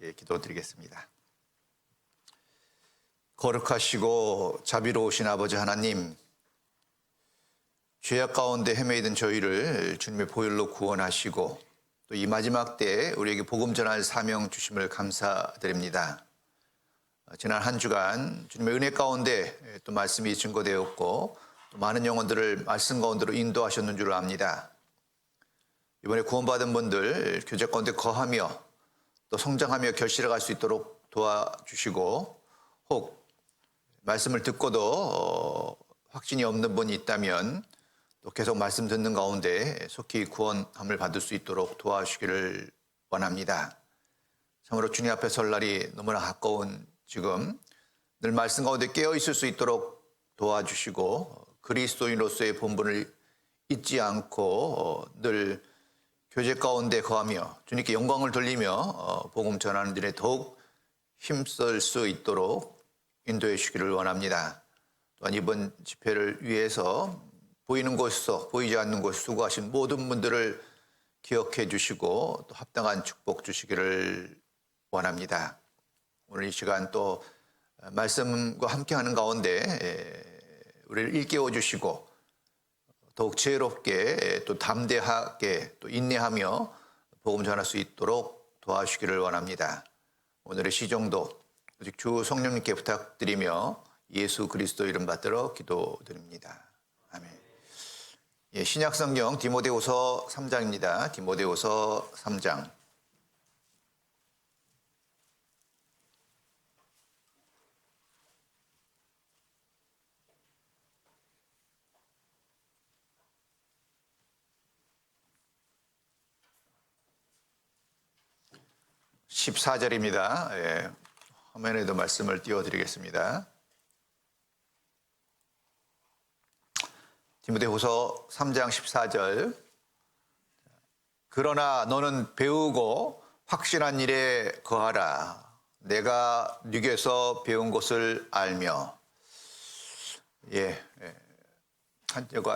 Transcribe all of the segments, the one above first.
함께 기도드리겠습니다. 거룩하시고 자비로우신 아버지 하나님, 죄악 가운데 헤매이던 저희를 주님의 보혈로 구원하시고 또 이 마지막 때에 우리에게 복음 전할 사명 주심을 감사드립니다. 지난 한 주간 주님의 은혜 가운데 또 말씀이 증거되었고 또 많은 영혼들을 말씀 가운데로 인도하셨는 줄 압니다. 이번에 구원받은 분들 교제 가운데 거하며 또 성장하며 결실해갈 수 있도록 도와주시고, 혹 말씀을 듣고도 확신이 없는 분이 있다면 또 계속 말씀 듣는 가운데 속히 구원함을 받을 수 있도록 도와주시기를 원합니다. 참으로 주님 앞에 설 날이 너무나 가까운 지금 늘 말씀 가운데 깨어 있을 수 있도록 도와주시고, 그리스도인으로서의 본분을 잊지 않고 늘 교제 가운데 거하며 주님께 영광을 돌리며 복음 전하는 일에 더욱 힘쓸 수 있도록 인도해 주시기를 원합니다. 또한 이번 집회를 위해서 보이는 곳에서 보이지 않는 곳에 수고하신 모든 분들을 기억해 주시고 또 합당한 축복 주시기를 원합니다. 오늘 이 시간 또 말씀과 함께하는 가운데 우리를 일깨워 주시고 더욱 지혜롭게 또 담대하게 또 인내하며 복음 전할 수 있도록 도와주시기를 원합니다. 오늘의 시정도 오직 주 성령님께 부탁드리며 예수 그리스도 이름 받들어 기도드립니다. 아멘. 예, 신약 성경 디모데후서 3장입니다. 디모데후서 3장. (14절입니다) 예, 화면에도 말씀을 띄워드리겠습니다. 디모데후서 3장 14절. 그러나 너는 배우고 확신한 일에 거하라. 내가 네게서 배운 것을 알며.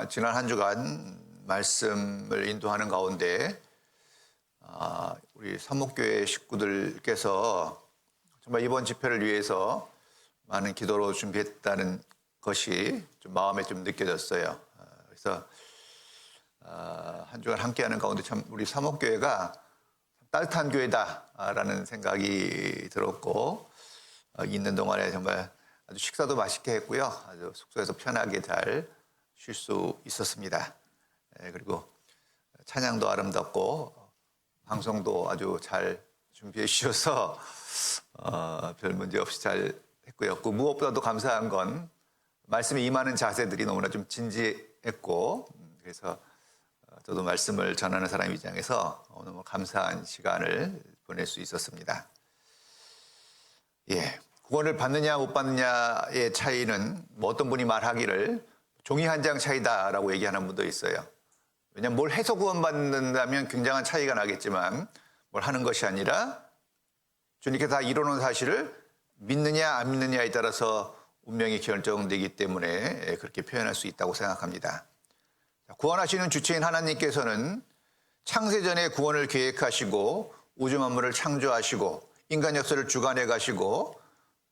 지난 한 주간 말씀을 인도하는 가운데 우리 사목교회 식구들께서 정말 이번 집회를 위해서 많은 기도로 준비했다는 것이 좀 마음에 좀 느껴졌어요. 그래서 한 주간 함께하는 가운데 참 우리 사목교회가 따뜻한 교회다라는 생각이 들었고, 있는 동안에 정말 아주 식사도 맛있게 했고요. 아주 숙소에서 편하게 잘 쉴 수 있었습니다. 그리고 찬양도 아름답고 방송도 아주 잘 준비해 주셔서 별 문제 없이 잘 했고요. 그 무엇보다도 감사한 건 말씀에 임하는 자세들이 너무나 좀 진지했고, 그래서 저도 말씀을 전하는 사람 입장에서 너무 감사한 시간을 보낼 수 있었습니다. 예, 구원을 받느냐 못 받느냐의 차이는 뭐 어떤 분이 말하기를 종이 한 장 차이다라고 얘기하는 분도 있어요. 왜냐하면 뭘 해서 구원받는다면 굉장한 차이가 나겠지만 뭘 하는 것이 아니라 주님께서 다 이뤄놓은 사실을 믿느냐 안 믿느냐에 따라서 운명이 결정되기 때문에 그렇게 표현할 수 있다고 생각합니다. 구원하시는 주체인 하나님께서는 창세전에 구원을 계획하시고 우주 만물을 창조하시고 인간 역사를 주관해 가시고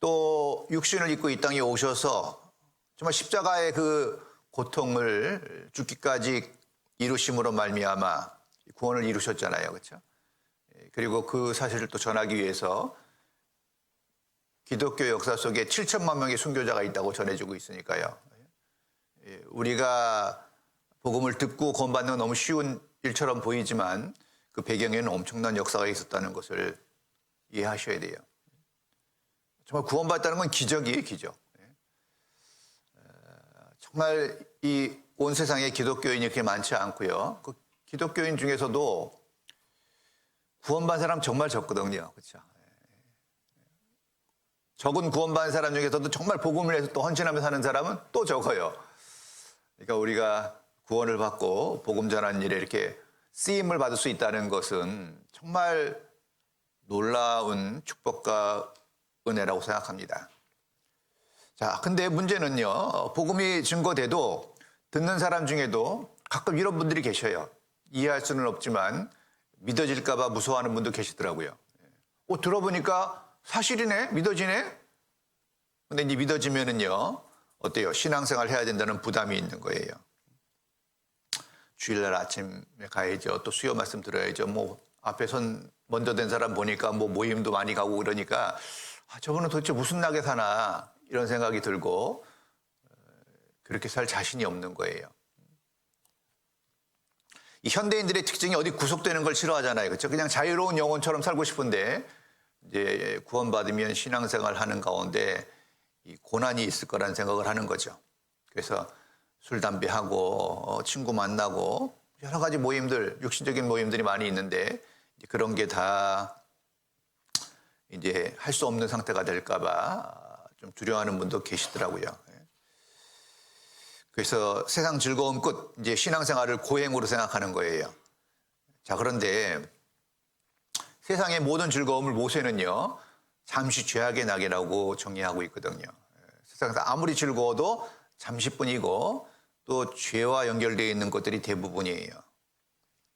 또 육신을 입고 이 땅에 오셔서 정말 십자가의 그 고통을 죽기까지 이루심으로 말미암아 구원을 이루셨잖아요. 그렇죠? 그리고 그 사실을 또 전하기 위해서 기독교 역사 속에 7천만 명의 순교자가 있다고 전해지고 있으니까요. 우리가 복음을 듣고 구원받는 건 너무 쉬운 일처럼 보이지만 그 배경에는 엄청난 역사가 있었다는 것을 이해하셔야 돼요. 정말 구원받았다는 건 기적이에요, 기적. 정말 이 온 세상에 기독교인이 그렇게 많지 않고요. 그 기독교인 중에서도 구원받은 사람 정말 적거든요. 그렇죠? 적은 구원받은 사람 중에서도 정말 복음을 위해서 또 헌신하며 사는 사람은 또 적어요. 그러니까 우리가 구원을 받고 복음 전하는 일에 이렇게 쓰임을 받을 수 있다는 것은 정말 놀라운 축복과 은혜라고 생각합니다. 자, 근데 문제는요, 복음이 증거돼도 듣는 사람 중에도 가끔 이런 분들이 계셔요. 이해할 수는 없지만 믿어질까 봐 무서워하는 분도 계시더라고요. 들어보니까 사실이네, 믿어지네. 근데 이제 믿어지면은요, 어때요? 신앙생활 해야 된다는 부담이 있는 거예요. 주일날 아침에 가야죠. 또 수요 말씀 들어야죠. 뭐 앞에 선 먼저 된 사람 보니까 뭐 모임도 많이 가고 그러니까 저거는 도대체 무슨 낙에 사나 이런 생각이 들고 그렇게 살 자신이 없는 거예요. 이 현대인들의 특징이 어디 구속되는 걸 싫어하잖아요. 그렇죠? 그냥 자유로운 영혼처럼 살고 싶은데 이제 구원받으면 신앙생활 하는 가운데 이 고난이 있을 거라는 생각을 하는 거죠. 그래서 술, 담배하고 친구 만나고 여러 가지 모임들, 육신적인 모임들이 많이 있는데 그런 게 다 이제 할 수 없는 상태가 될까 봐 좀 두려워하는 분도 계시더라고요. 그래서 세상 즐거움 끝, 이제 신앙생활을 고행으로 생각하는 거예요. 자, 그런데 세상의 모든 즐거움을 모세는요, 잠시 죄악의 낙이라고 정의하고 있거든요. 세상에서 아무리 즐거워도 잠시뿐이고 또 죄와 연결되어 있는 것들이 대부분이에요.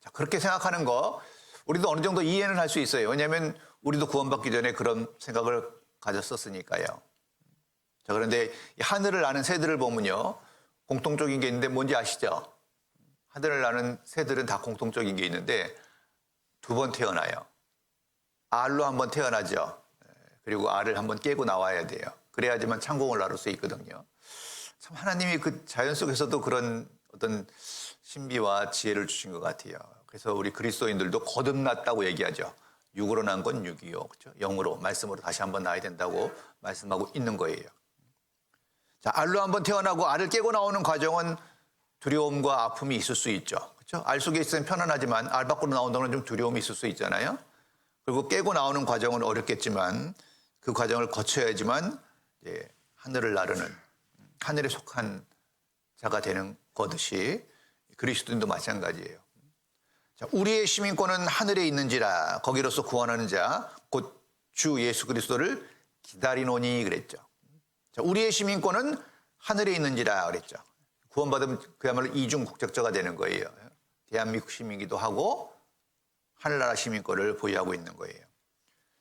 자, 그렇게 생각하는 거 우리도 어느 정도 이해는 할 수 있어요. 왜냐하면 우리도 구원받기 전에 그런 생각을 가졌었으니까요. 자, 그런데 하늘을 나는 새들을 보면요, 공통적인 게 있는데 뭔지 아시죠? 하늘을 나는 새들은 다 공통적인 게 있는데 2번 태어나요. 알로 한번 태어나죠. 그리고 알을 한번 깨고 나와야 돼요. 그래야지만 창공을 나눌 수 있거든요. 참 하나님이 그 자연 속에서도 그런 어떤 신비와 지혜를 주신 것 같아요. 그래서 우리 그리스도인들도 거듭났다고 얘기하죠. 육으로 난 건 육이요, 그렇죠? 영으로, 말씀으로 다시 한번 나야 된다고 말씀하고 있는 거예요. 자, 알로 한번 태어나고 알을 깨고 나오는 과정은 두려움과 아픔이 있을 수 있죠. 그렇죠? 알 속에 있으면 편안하지만 알 밖으로 나온다는 건 좀 두려움이 있을 수 있잖아요. 그리고 깨고 나오는 과정은 어렵겠지만 그 과정을 거쳐야지만 이제 하늘을 나르는, 하늘에 속한 자가 되는 거듯이 그리스도인도 마찬가지예요. 자, 우리의 시민권은 하늘에 있는지라 거기로서 구원하는 자 곧 주 예수 그리스도를 기다리노니 그랬죠. 자, 우리의 시민권은 하늘에 있는지라 그랬죠. 구원받으면 그야말로 이중 국적자가 되는 거예요. 대한민국 시민이기도 하고 하늘나라 시민권을 보유하고 있는 거예요.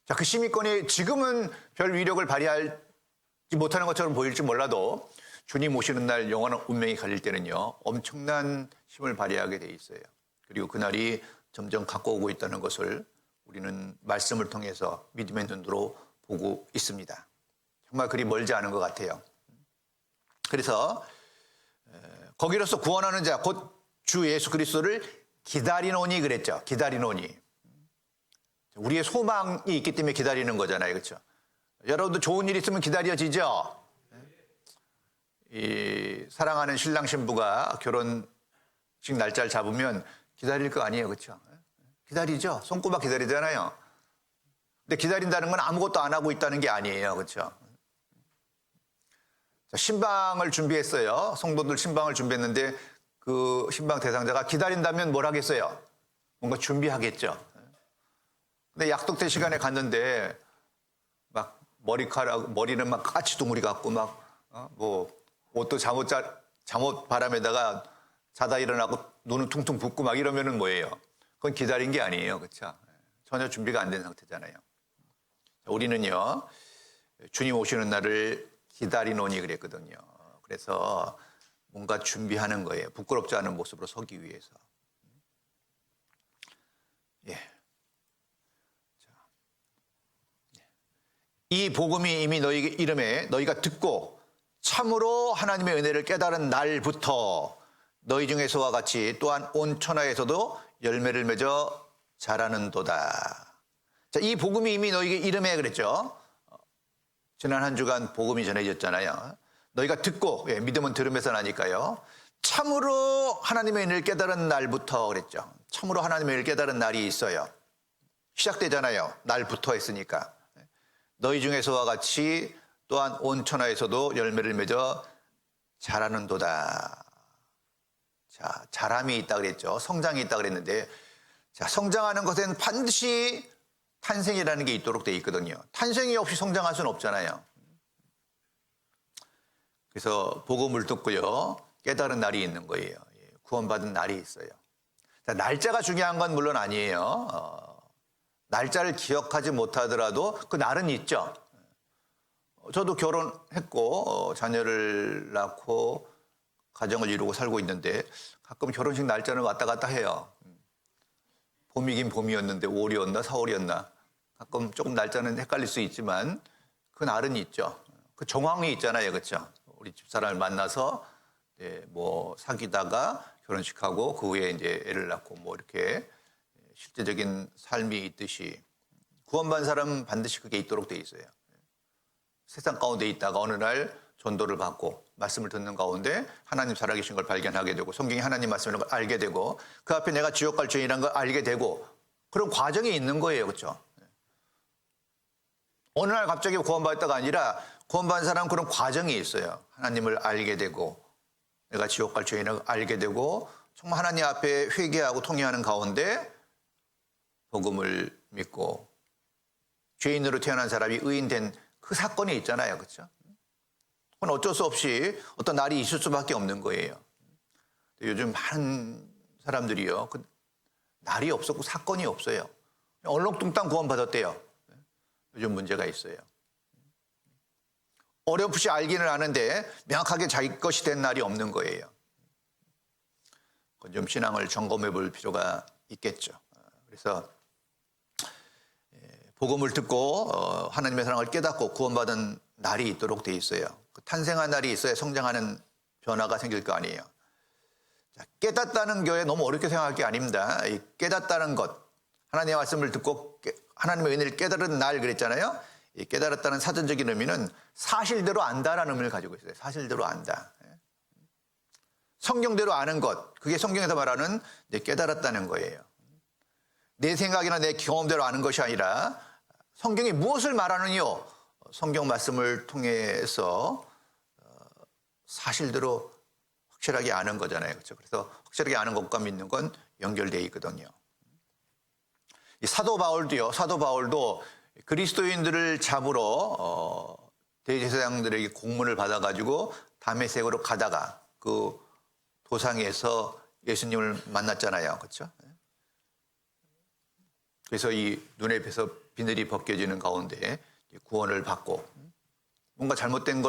자, 그 시민권이 지금은 별 위력을 발휘하지 못하는 것처럼 보일지 몰라도 주님 오시는 날 영원한 운명이 갈릴 때는요, 엄청난 힘을 발휘하게 돼 있어요. 그리고 그날이 점점 가까워오고 있다는 것을 우리는 말씀을 통해서 믿음의 눈으로 보고 있습니다. 정말 그리 멀지 않은 것 같아요. 그래서 거기로서 구원하는 자 곧 주 예수 그리스도를 기다리노니 그랬죠. 기다리노니. 우리의 소망이 있기 때문에 기다리는 거잖아요. 그렇죠? 여러분도 좋은 일 있으면 기다려지죠? 이 사랑하는 신랑 신부가 결혼식 날짜를 잡으면 기다릴 거 아니에요. 그렇죠? 기다리죠? 손꼽아 기다리잖아요. 근데 기다린다는 건 아무것도 안 하고 있다는 게 아니에요. 그렇죠? 신방을 준비했어요. 성도들 신방을 준비했는데 그 신방 대상자가 기다린다면 뭘 하겠어요? 뭔가 준비하겠죠. 근데 약속된 시간에 갔는데 막 머리는 막 까치둥우리 같고 막 뭐 옷도 잠옷 바람에다가 자다 일어나고 눈은 퉁퉁 붓고 막 이러면은 뭐예요? 그건 기다린 게 아니에요. 그렇죠? 전혀 준비가 안 된 상태잖아요. 우리는요, 주님 오시는 날을 기다리노니 그랬거든요. 그래서 뭔가 준비하는 거예요. 부끄럽지 않은 모습으로 서기 위해서. 예. 이 복음이 이미 너희 이름에 너희가 듣고 참으로 하나님의 은혜를 깨달은 날부터 너희 중에서와 같이 또한 온 천하에서도 열매를 맺어 자라는도다. 자, 이 복음이 이미 너희 이름에 그랬죠. 지난 한 주간 복음이 전해졌잖아요. 너희가 듣고, 믿음은 들음에서 나니까요. 참으로 하나님의 은혜를 깨달은 날부터 그랬죠. 참으로 하나님의 은혜를 깨달은 날이 있어요. 시작되잖아요. 날부터 했으니까. 너희 중에서와 같이 또한 온 천하에서도 열매를 맺어 자라는도다. 자, 자람이 있다 그랬죠. 성장이 있다 그랬는데, 자, 성장하는 것엔 반드시 탄생이라는 게 있도록 돼 있거든요. 탄생이 없이 성장할 수는 없잖아요. 그래서 복음을 듣고요, 깨달은 날이 있는 거예요. 구원받은 날이 있어요. 자, 날짜가 중요한 건 물론 아니에요. 날짜를 기억하지 못하더라도 그 날은 있죠. 저도 결혼했고 자녀를 낳고 가정을 이루고 살고 있는데 가끔 결혼식 날짜는 왔다 갔다 해요. 봄이긴 봄이었는데 5월이었나 4월이었나 가끔 조금 날짜는 헷갈릴 수 있지만 그 날은 있죠. 그 정황이 있잖아요, 그렇죠? 우리 집사람을 만나서 뭐 사귀다가 결혼식하고 그 후에 이제 애를 낳고 뭐 이렇게 실제적인 삶이 있듯이 구원받은 사람은 반드시 그게 있도록 돼 있어요. 세상 가운데 있다가 어느 날 전도를 받고 말씀을 듣는 가운데 하나님 살아계신 걸 발견하게 되고 성경이 하나님 말씀이라는 걸 알게 되고 그 앞에 내가 지옥 갈 죄인이라는 걸 알게 되고 그런 과정이 있는 거예요. 그렇죠? 어느 날 갑자기 구원받았다가 아니라 구원받은 사람은 그런 과정이 있어요. 하나님을 알게 되고 내가 지옥 갈 죄인을 알게 되고 정말 하나님 앞에 회개하고 통회하는 가운데 복음을 믿고 죄인으로 태어난 사람이 의인된 그 사건이 있잖아요. 그렇죠? 그건 어쩔 수 없이 어떤 날이 있을 수밖에 없는 거예요. 요즘 많은 사람들이요. 그 날이 없었고 사건이 없어요. 얼렁뚱땅 구원받았대요. 요즘 문제가 있어요. 어렴풋이 알기는 아는데 명확하게 자기 것이 된 날이 없는 거예요. 그건 좀 신앙을 점검해 볼 필요가 있겠죠. 그래서 복음을 듣고 하나님의 사랑을 깨닫고 구원받은 날이 있도록 돼 있어요. 그 탄생한 날이 있어야 성장하는 변화가 생길 거 아니에요. 자, 깨닫다는 교회 너무 어렵게 생각할 게 아닙니다. 이 깨닫다는 것, 하나님의 말씀을 듣고 하나님의 은혜를 깨달은 날 그랬잖아요. 이 깨달았다는 사전적인 의미는 사실대로 안다라는 의미를 가지고 있어요. 사실대로 안다. 성경대로 아는 것, 그게 성경에서 말하는 깨달았다는 거예요. 내 생각이나 내 경험대로 아는 것이 아니라 성경이 무엇을 말하느냐 성경 말씀을 통해서 사실대로 확실하게 아는 거잖아요. 그렇죠? 그래서 확실하게 아는 것과 믿는 건 연결되어 있거든요. 이 사도 바울도 그리스도인들을 잡으러 대제사장들에게 공문을 받아가지고 다메섹으로 가다가 그 도상에서 예수님을 만났잖아요. 그렇죠? 그래서 이 눈에 뵈서 비늘이 벗겨지는 가운데 구원을 받고 뭔가 잘못된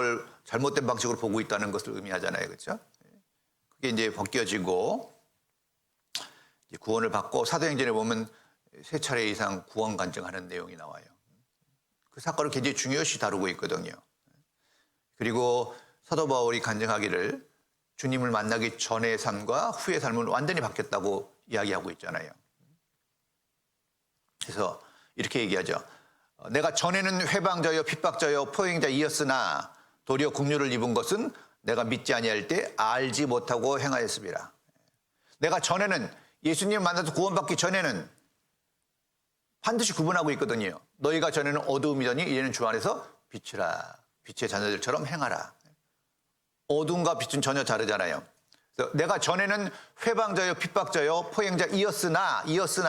방식으로 보고 있다는 것을 의미하잖아요. 그렇죠? 그게 이제 벗겨지고 구원을 받고 사도행전에 보면 3차례 이상 구원 간증하는 내용이 나와요. 그 사건을 굉장히 중요시 다루고 있거든요. 그리고 사도 바울이 간증하기를 주님을 만나기 전의 삶과 후의 삶은 완전히 바뀌었다고 이야기하고 있잖아요. 그래서 이렇게 얘기하죠. 내가 전에는 회방자여 핍박자여 포행자이었으나 도리어 긍휼을 입은 것은 내가 믿지 아니할 때 알지 못하고 행하였습니다. 내가 전에는 예수님 만나서 구원받기 전에는 반드시 구분하고 있거든요. 너희가 전에는 어두움이더니 이제는 주 안에서 빛이라. 빛의 자녀들처럼 행하라. 어두움과 빛은 전혀 다르잖아요. 그래서 내가 전에는 회방자여 핍박자여 포행자이었으나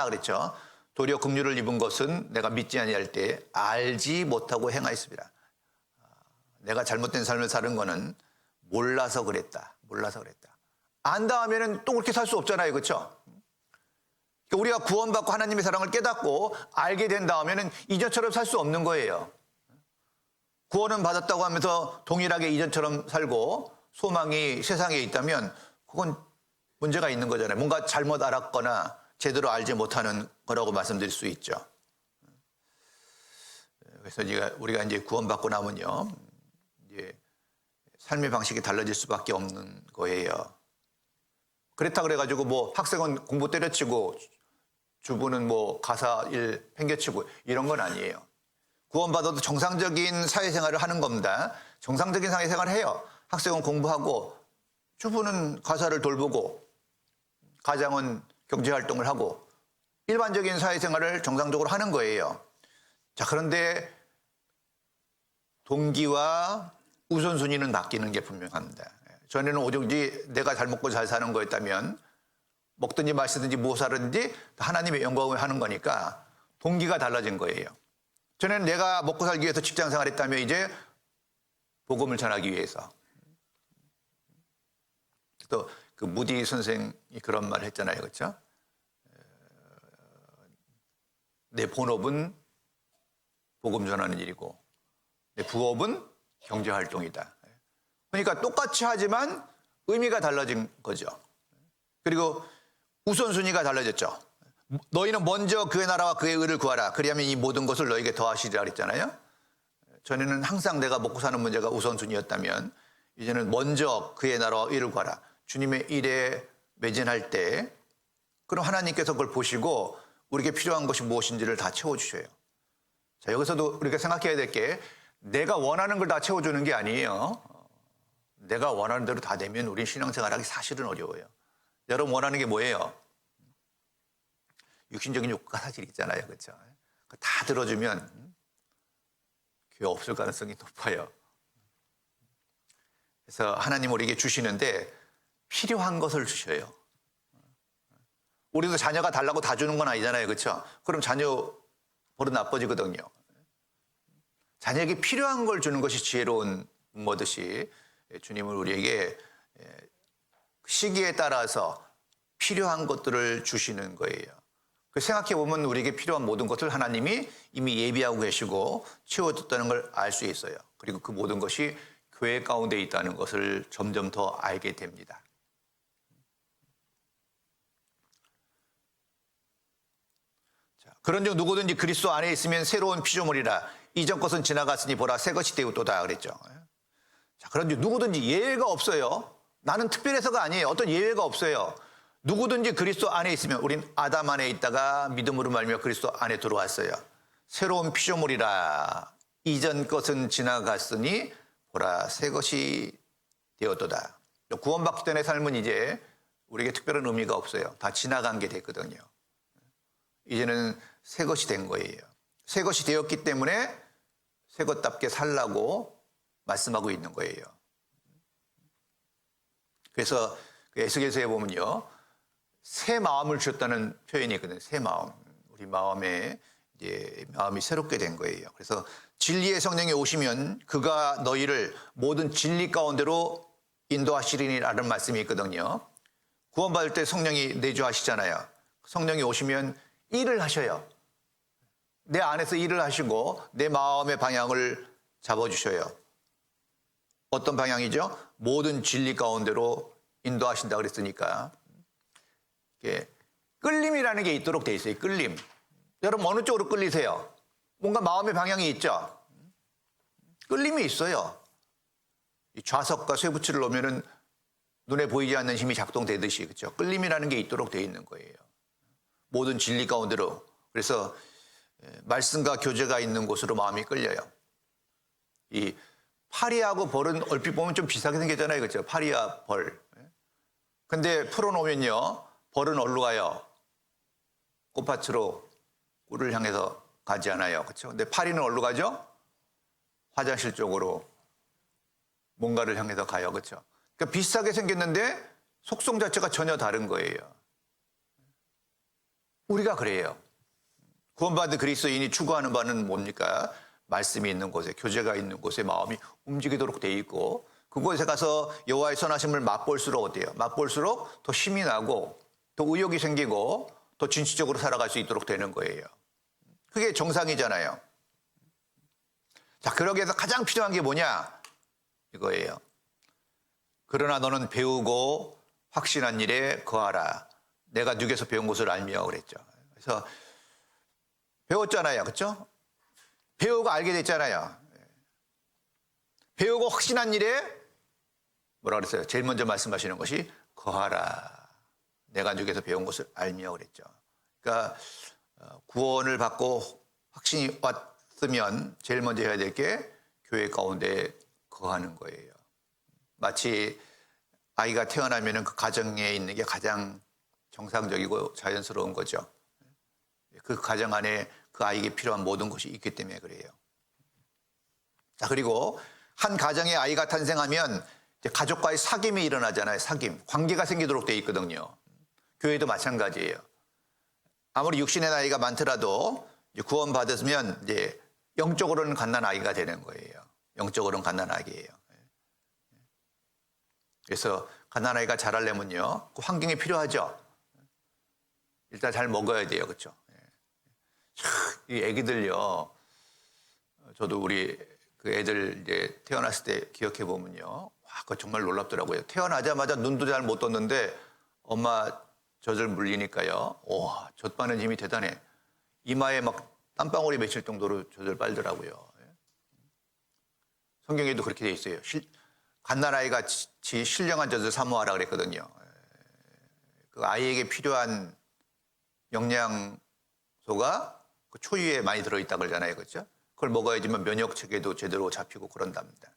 그랬죠. 도리어 긍휼을 입은 것은 내가 믿지 아니할 때 알지 못하고 행하였습니다. 내가 잘못된 삶을 사는 거는 몰라서 그랬다. 안다 하면은 또 그렇게 살 수 없잖아요. 그렇죠? 우리가 구원받고 하나님의 사랑을 깨닫고 알게 된 다음에는 이전처럼 살 수 없는 거예요. 구원은 받았다고 하면서 동일하게 이전처럼 살고 소망이 세상에 있다면 그건 문제가 있는 거잖아요. 뭔가 잘못 알았거나 제대로 알지 못하는 거라고 말씀드릴 수 있죠. 그래서 우리가 이제 구원받고 나면요, 이제 삶의 방식이 달라질 수밖에 없는 거예요. 그렇다 그래가지고 뭐 학생은 공부 때려치고 주부는 뭐 가사 일 팽개치고 이런 건 아니에요. 구원받아도 정상적인 사회생활을 하는 겁니다. 정상적인 사회생활을 해요. 학생은 공부하고 주부는 가사를 돌보고 가장은 경제활동을 하고 일반적인 사회생활을 정상적으로 하는 거예요. 자, 그런데 동기와 우선순위는 바뀌는 게 분명합니다. 전에는 오직 내가 잘 먹고 잘 사는 거였다면 먹든지 마시든지 무엇을 하든지 하나님의 영광을 하는 거니까 동기가 달라진 거예요. 전에는 내가 먹고 살기 위해서 직장 생활했다면 이제 복음을 전하기 위해서. 또 그 무디 선생이 그런 말을 했잖아요. 그렇죠? 내 본업은 복음 전하는 일이고 내 부업은 경제 활동이다. 그러니까 똑같이 하지만 의미가 달라진 거죠. 그리고 우선순위가 달라졌죠. 너희는 먼저 그의 나라와 그의 의를 구하라. 그리하면 이 모든 것을 너에게 더하시리라 그랬잖아요. 전에는 항상 내가 먹고 사는 문제가 우선순위였다면 이제는 먼저 그의 나라와 의를 구하라. 주님의 일에 매진할 때 그럼 하나님께서 그걸 보시고 우리에게 필요한 것이 무엇인지를 다 채워주셔요. 자, 여기서도 우리가 생각해야 될 게 내가 원하는 걸 다 채워주는 게 아니에요. 내가 원하는 대로 다 되면 우리 신앙생활하기 사실은 어려워요. 여러분 원하는 게 뭐예요? 육신적인 욕구가 사실 있잖아요. 그렇죠? 다 들어주면 교회 없을 가능성이 높아요. 그래서 하나님 우리에게 주시는데 필요한 것을 주셔요. 우리도 자녀가 달라고 다 주는 건 아니잖아요. 그렇죠? 그럼 자녀 버릇 나빠지거든요. 자녀에게 필요한 걸 주는 것이 지혜로운 부모듯이 주님은 우리에게 시기에 따라서 필요한 것들을 주시는 거예요. 생각해 보면 우리에게 필요한 모든 것을 하나님이 이미 예비하고 계시고 채워뒀다는 걸 알 수 있어요. 그리고 그 모든 것이 교회 가운데 있다는 것을 점점 더 알게 됩니다. 자, 그런즉 누구든지 그리스도 안에 있으면 새로운 피조물이라. 이전 것은 지나갔으니 보라 새 것이 되었도다 그랬죠. 자, 그런즉 누구든지 예외가 없어요. 나는 특별해서가 아니에요. 어떤 예외가 없어요. 누구든지 그리스도 안에 있으면 우린 아담 안에 있다가 믿음으로 말미암아 그리스도 안에 들어왔어요. 새로운 피조물이라. 이전 것은 지나갔으니 보라 새 것이 되었도다. 구원받기 전의 삶은 이제 우리에게 특별한 의미가 없어요. 다 지나간 게 됐거든요. 이제는 새 것이 된 거예요. 새 것이 되었기 때문에 새 것답게 살라고 말씀하고 있는 거예요. 그래서 에스겔서에 보면요, 새 마음을 주셨다는 표현이 있거든요. 새 마음, 우리 마음에 이제 마음이 새롭게 된 거예요. 그래서 진리의 성령이 오시면 그가 너희를 모든 진리 가운데로 인도하시리라는 말씀이 있거든요. 구원받을 때 성령이 내주하시잖아요. 성령이 오시면 일을 하셔요. 내 안에서 일을 하시고 내 마음의 방향을 잡아주셔요. 어떤 방향이죠? 모든 진리 가운데로 인도하신다 그랬으니까 끌림이라는 게 있도록 돼 있어요. 끌림. 여러분 어느 쪽으로 끌리세요? 뭔가 마음의 방향이 있죠? 끌림이 있어요. 좌석과 쇠붙이를 놓으면 눈에 보이지 않는 힘이 작동되듯이, 그렇죠? 끌림이라는 게 있도록 돼 있는 거예요. 모든 진리 가운데로. 그래서 말씀과 교제가 있는 곳으로 마음이 끌려요. 이 파리하고 벌은 얼핏 보면 좀 비슷하게 생겼잖아요. 그렇죠? 파리와 벌. 근데 풀어놓으면요, 벌은 어디로 가요? 꽃밭으로 꿀을 향해서 가지 않아요. 그렇죠? 근데 파리는 어디로 가죠? 화장실 쪽으로 뭔가를 향해서 가요. 그렇죠? 그러니까 비슷하게 생겼는데 속성 자체가 전혀 다른 거예요. 우리가 그래요. 구원받은 그리스도인이 추구하는 바는 뭡니까? 말씀이 있는 곳에, 교제가 있는 곳에 마음이 움직이도록 돼 있고, 그곳에 가서 여호와의 선하심을 맛볼수록 어때요? 맛볼수록 더 힘이 나고 더 의욕이 생기고 더 진취적으로 살아갈 수 있도록 되는 거예요. 그게 정상이잖아요. 자, 그러기 위해서 가장 필요한 게 뭐냐? 이거예요. 그러나 너는 배우고 확신한 일에 거하라. 내가 누게서 배운 것을 알며 그랬죠. 그래서 배웠잖아요. 그렇죠? 배우고 알게 됐잖아요. 배우고 확신한 일에 뭐라 그랬어요? 제일 먼저 말씀하시는 것이 거하라. 내가 누게서 배운 것을 알며 그랬죠. 그러니까 구원을 받고 확신이 왔으면 제일 먼저 해야 될 게 교회 가운데 거하는 거예요. 마치 아이가 태어나면 그 가정에 있는 게 가장 정상적이고 자연스러운 거죠. 그 가정 안에 그 아이에게 필요한 모든 것이 있기 때문에 그래요. 자, 그리고 한 가정에 아이가 탄생하면 이제 가족과의 사귐이 일어나잖아요. 사귐. 관계가 생기도록 돼 있거든요. 교회도 마찬가지예요. 아무리 육신의 나이가 많더라도 구원받았으면 이제 영적으로는 갓난 아이가 되는 거예요. 영적으로는 갓난 아기예요. 그래서 갓난 아이가 자라려면요, 그 환경이 필요하죠. 일단 잘 먹어야 돼요. 그렇죠? 이 애기들요. 저도 우리 그 애들 이제 태어났을 때 기억해 보면요. 와, 그거 정말 놀랍더라고요. 태어나자마자 눈도 잘 못 떴는데 엄마 젖을 물리니까요. 와, 젖 빠는 힘이 대단해. 이마에 막 땀방울이 맺힐 정도로 젖을 빨더라고요. 성경에도 그렇게 돼 있어요. 갓난아이 같이 신령한 젖을 사모하라 그랬거든요. 그 아이에게 필요한 영양소가 그 초유에 많이 들어있다 그러잖아요. 그렇죠? 그걸 먹어야지만 면역 체계도 제대로 잡히고 그런답니다.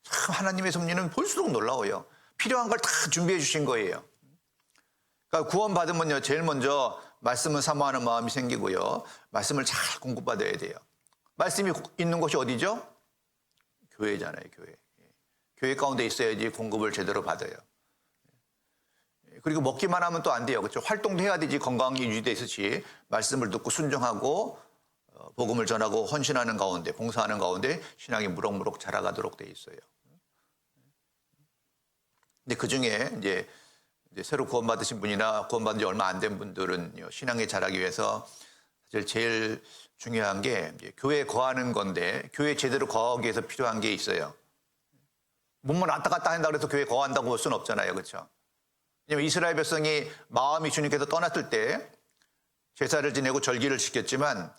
참 하나님의 섭리는 볼수록 놀라워요. 필요한 걸 다 준비해 주신 거예요. 그러니까 구원 받으면요, 제일 먼저 말씀을 사모하는 마음이 생기고요, 말씀을 잘 공급받아야 돼요. 말씀이 있는 곳이 어디죠? 교회잖아요, 교회. 교회 가운데 있어야지 공급을 제대로 받아요. 그리고 먹기만 하면 또 안 돼요. 그렇죠? 활동도 해야 되지, 건강이 유지돼 있듯이 말씀을 듣고 순종하고 복음을 전하고 헌신하는 가운데, 봉사하는 가운데 신앙이 무럭무럭 자라가도록 돼 있어요. 근데 그 중에 이제 새로 구원받으신 분이나 구원받은 지 얼마 안 된 분들은 신앙에 자라기 위해서 사실 제일 중요한 게 교회에 거하는 건데, 교회에 제대로 거하기 위해서 필요한 게 있어요. 몸만 왔다 갔다 한다고 해서 교회에 거한다고 볼 수는 없잖아요. 그렇죠? 왜냐하면 이스라엘 백성이 마음이 주님께서 떠났을 때 제사를 지내고 절기를 지켰지만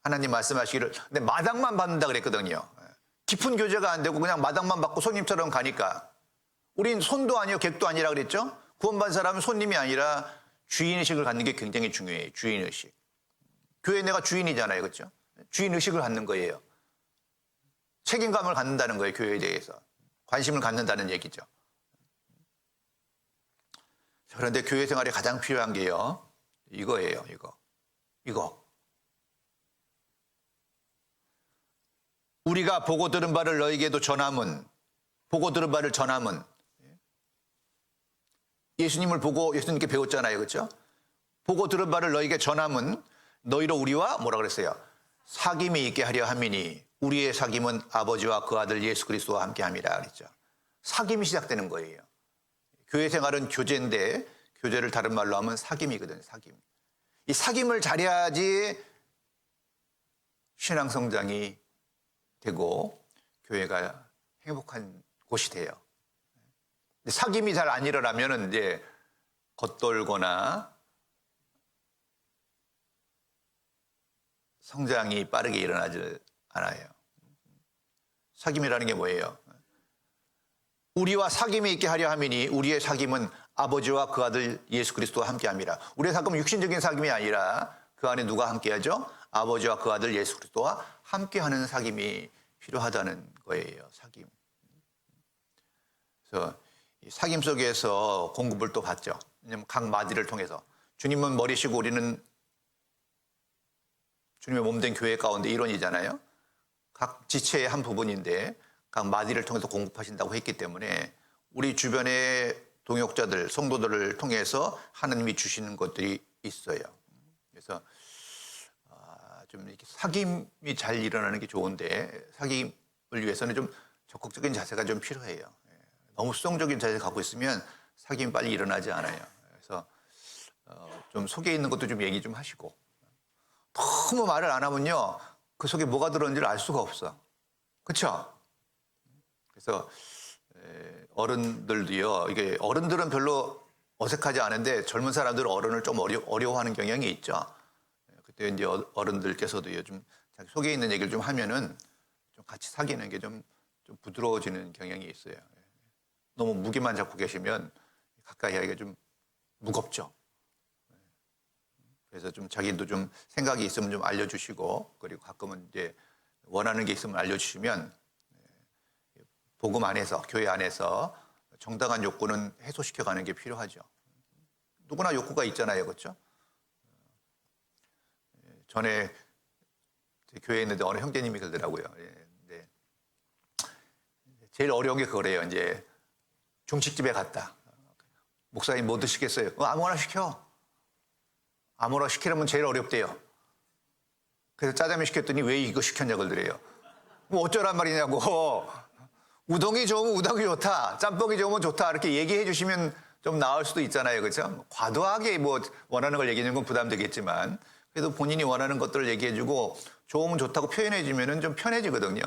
하나님 말씀하시기를 근데 마당만 받는다 그랬거든요. 깊은 교제가 안 되고 그냥 마당만 받고 손님처럼 가니까, 우린 손도 아니요 객도 아니라 그랬죠. 구원받은 사람은 손님이 아니라 주인의식을 갖는 게 굉장히 중요해요. 주인의식. 교회 내가 주인이잖아요. 그렇죠? 주인의식을 갖는 거예요. 책임감을 갖는다는 거예요. 교회에 대해서. 관심을 갖는다는 얘기죠. 그런데 교회 생활에 가장 필요한 게요, 이거예요. 이거. 우리가 보고 들은 바를 너에게도 전함은, 보고 들은 바를 전함은, 예수님을 보고 예수님께 배웠잖아요. 그렇죠? 보고 들은 바를 너에게 전함은 너희로 우리와 뭐라 그랬어요? 사귐이 있게 하려 함이니 우리의 사귐은 아버지와 그 아들 예수 그리스도와 함께 함이라 그랬죠. 사귐이 시작되는 거예요. 교회 생활은 교제인데, 교제를 다른 말로 하면 사귐이거든요. 사귐. 이 사귐을 잘해야지 신앙 성장이 되고 교회가 행복한 곳이 돼요. 사귐이 잘 안 일어나면 이제 겉돌거나 성장이 빠르게 일어나지 않아요. 사귐이라는 게 뭐예요? 우리와 사귐이 있게 하려 함이니 우리의 사귐은 아버지와 그 아들 예수 그리스도와 함께함이라. 우리의 사귐은 육신적인 사귐이 아니라 그 안에 누가 함께하죠? 아버지와 그 아들 예수 그리스도와 함께하는 사귐이 필요하다는 거예요. 사귐. 그래서 이 사귐 속에서 공급을 또 받죠. 왜냐하면 각 마디를 통해서 주님은 머리시고 우리는 주님의 몸된 교회 가운데 일원이잖아요. 각 지체의 한 부분인데 각 마디를 통해서 공급하신다고 했기 때문에 우리 주변의 동역자들, 성도들을 통해서 하나님이 주시는 것들이 있어요. 그래서 좀 이렇게 사귐이 잘 일어나는 게 좋은데, 사귐을 위해서는 좀 적극적인 자세가 좀 필요해요. 너무 수동적인 자세를 갖고 있으면 사귐이 빨리 일어나지 않아요. 그래서 좀 속에 있는 것도 좀 얘기 좀 하시고, 너무 말을 안 하면요 그 속에 뭐가 들었는지를 알 수가 없어. 그렇죠? 그래서 어른들도요, 이게 어른들은 별로 어색하지 않은데 젊은 사람들은 어른을 좀 어려워하는 경향이 있죠. 그때 이제 어른들께서도 요즘 자기 속에 있는 얘기를 좀 하면은 좀 같이 사귀는 게 좀 부드러워지는 경향이 있어요. 너무 무게만 잡고 계시면 가까이 하기가 좀 무겁죠. 그래서 좀 자기도 좀 생각이 있으면 좀 알려주시고, 그리고 가끔은 이제 원하는 게 있으면 알려주시면 복음 안에서, 교회 안에서 정당한 욕구는 해소시켜가는 게 필요하죠. 누구나 욕구가 있잖아요. 그렇죠? 전에 교회에 있는데 어느 형제님이 그러더라고요. 네. 제일 어려운 게 그거래요. 이제 중식집에 갔다. 목사님 뭐 드시겠어요? 아무거나 시켜. 아무거나 시키려면 제일 어렵대요. 그래서 짜장면 시켰더니 왜 이거 시켰냐고 그러더래요. 뭐 어쩌란 말이냐고. 우동이 좋으면 우동이 좋다. 짬뽕이 좋으면 좋다. 이렇게 얘기해 주시면 좀 나을 수도 있잖아요. 그렇죠? 과도하게 뭐 원하는 걸 얘기하는 건 부담되겠지만, 그래도 본인이 원하는 것들을 얘기해주고 좋으면 좋다고 표현해주면 좀 편해지거든요.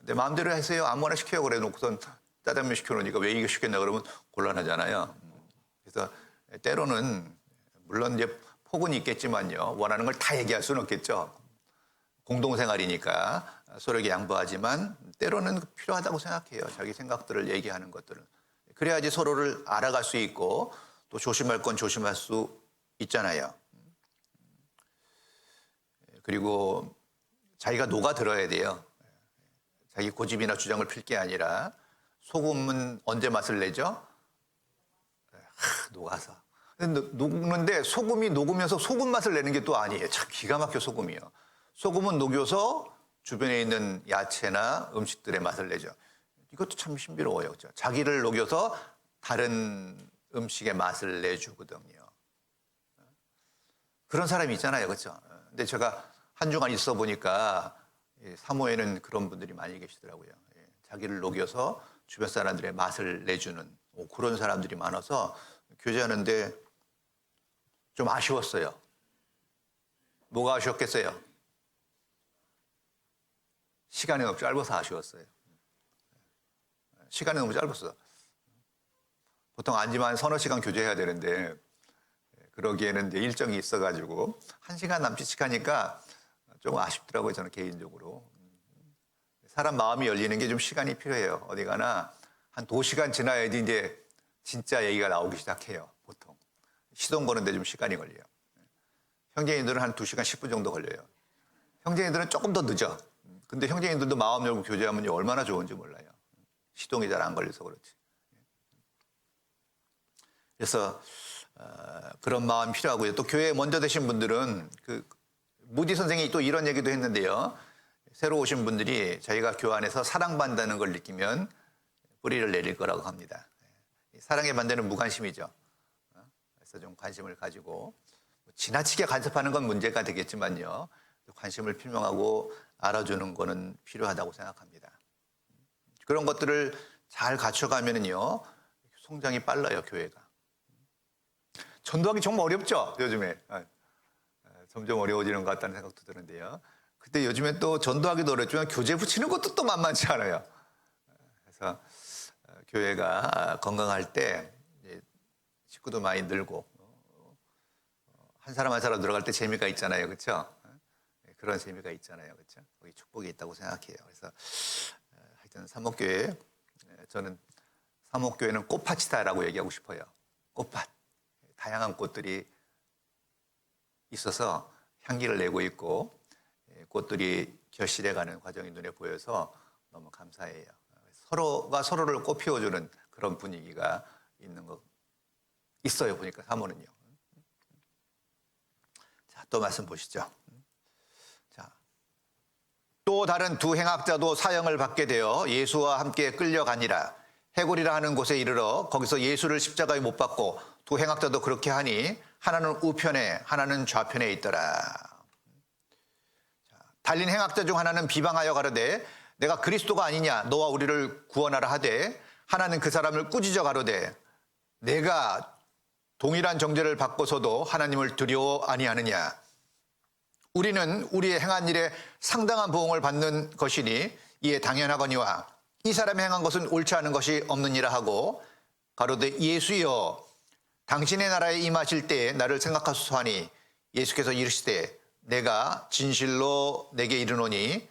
내 마음대로 하세요. 아무거나 시켜요. 그래 놓고선 짜장면 시켜놓으니까 왜 이거 시켰나 그러면 곤란하잖아요. 그래서 때로는 물론 이제 폭은 있겠지만요. 원하는 걸 다 얘기할 수는 없겠죠. 공동생활이니까 서로에게 양보하지만 때로는 필요하다고 생각해요. 자기 생각들을 얘기하는 것들은. 그래야지 서로를 알아갈 수 있고 또 조심할 건 조심할 수 있잖아요. 그리고 자기가 녹아들어야 돼요. 자기 고집이나 주장을 필 게 아니라 소금은 언제 맛을 내죠? 녹아서. 녹는데 소금이 녹으면서 소금 맛을 내는 게 또 아니에요. 참 기가 막혀 소금이요. 소금은 녹여서 주변에 있는 야채나 음식들의 맛을 내죠. 이것도 참 신비로워요. 그렇죠? 자기를 녹여서 다른 음식의 맛을 내주거든요. 그런 사람이 있잖아요. 그렇죠? 근데 제가 한 주간 있어 보니까 사모에는 그런 분들이 많이 계시더라고요. 자기를 녹여서 주변 사람들의 맛을 내주는 그런 사람들이 많아서 교제하는데 좀 아쉬웠어요. 뭐가 아쉬웠겠어요? 시간이 너무 짧아서 아쉬웠어요. 시간이 너무 짧았어. 보통 앉으면 서너 시간 교제해야 되는데 그러기에는 이제 일정이 있어가지고 1시간 남짓 하니까 좀 아쉽더라고요. 저는 개인적으로. 사람 마음이 열리는 게 좀 시간이 필요해요. 어디 가나 한 2시간 지나야지 이제 진짜 얘기가 나오기 시작해요. 보통. 시동 거는데 좀 시간이 걸려요. 형제인들은 한 2시간 10분 정도 걸려요. 형제인들은 조금 더 늦어. 근데 형제인들도 마음 열고 교제하면 얼마나 좋은지 몰라요. 시동이 잘 안 걸려서 그렇지. 그래서 그런 마음이 필요하고요. 또 교회에 먼저 되신 분들은 무디 선생이 또 이런 얘기도 했는데요. 새로 오신 분들이 자기가 교회 안에서 사랑받는다는 걸 느끼면 뿌리를 내릴 거라고 합니다. 사랑의 반대는 무관심이죠. 그래서 좀 관심을 가지고 지나치게 간섭하는 건 문제가 되겠지만요. 관심을 표명하고 알아주는 거는 필요하다고 생각합니다. 그런 것들을 잘 갖춰가면은요 성장이 빨라요. 교회가. 전도하기 정말 어렵죠. 요즘에 점점 어려워지는 것 같다는 생각도 드는데요. 근데 요즘에 또 전도하기도 어렵지만 교제 붙이는 것도 또 만만치 않아요. 그래서 교회가 건강할 때 식구도 많이 늘고 한 사람 한 사람 들어갈 때 재미가 있잖아요. 그렇죠? 그런 재미가 있잖아요. 그렇죠? 거기 축복이 있다고 생각해요. 그래서 하여튼 사목교회 저는 사목교회는 꽃밭이다라고 얘기하고 싶어요. 꽃밭. 다양한 꽃들이 있어서 향기를 내고 있고 꽃들이 결실해가는 과정이 눈에 보여서 너무 감사해요. 서로가 서로를 꽃 피워주는 그런 분위기가 있는 거 있어요. 보니까 사모는요. 자, 또 말씀 보시죠. 자, 또 다른 두 행악자도 사형을 받게 되어 예수와 함께 끌려가니라. 해골이라 하는 곳에 이르러 거기서 예수를 십자가에 못 박고 두 행악자도 그렇게 하니 하나는 우편에 하나는 좌편에 있더라. 달린 행악자 중 하나는 비방하여 가로되 내가 그리스도가 아니냐 너와 우리를 구원하라 하되 하나는 그 사람을 꾸짖어 가로되 내가 동일한 정죄를 받고서도 하나님을 두려워 아니하느냐. 우리는 우리의 행한 일에 상당한 보응을 받는 것이니 이에 당연하거니와 이 사람이 행한 것은 옳지 않은 것이 없느니라 하고 가로되 예수여 당신의 나라에 임하실 때에 나를 생각하소서 하니 예수께서 이르시되 내가 진실로 내게 이르노니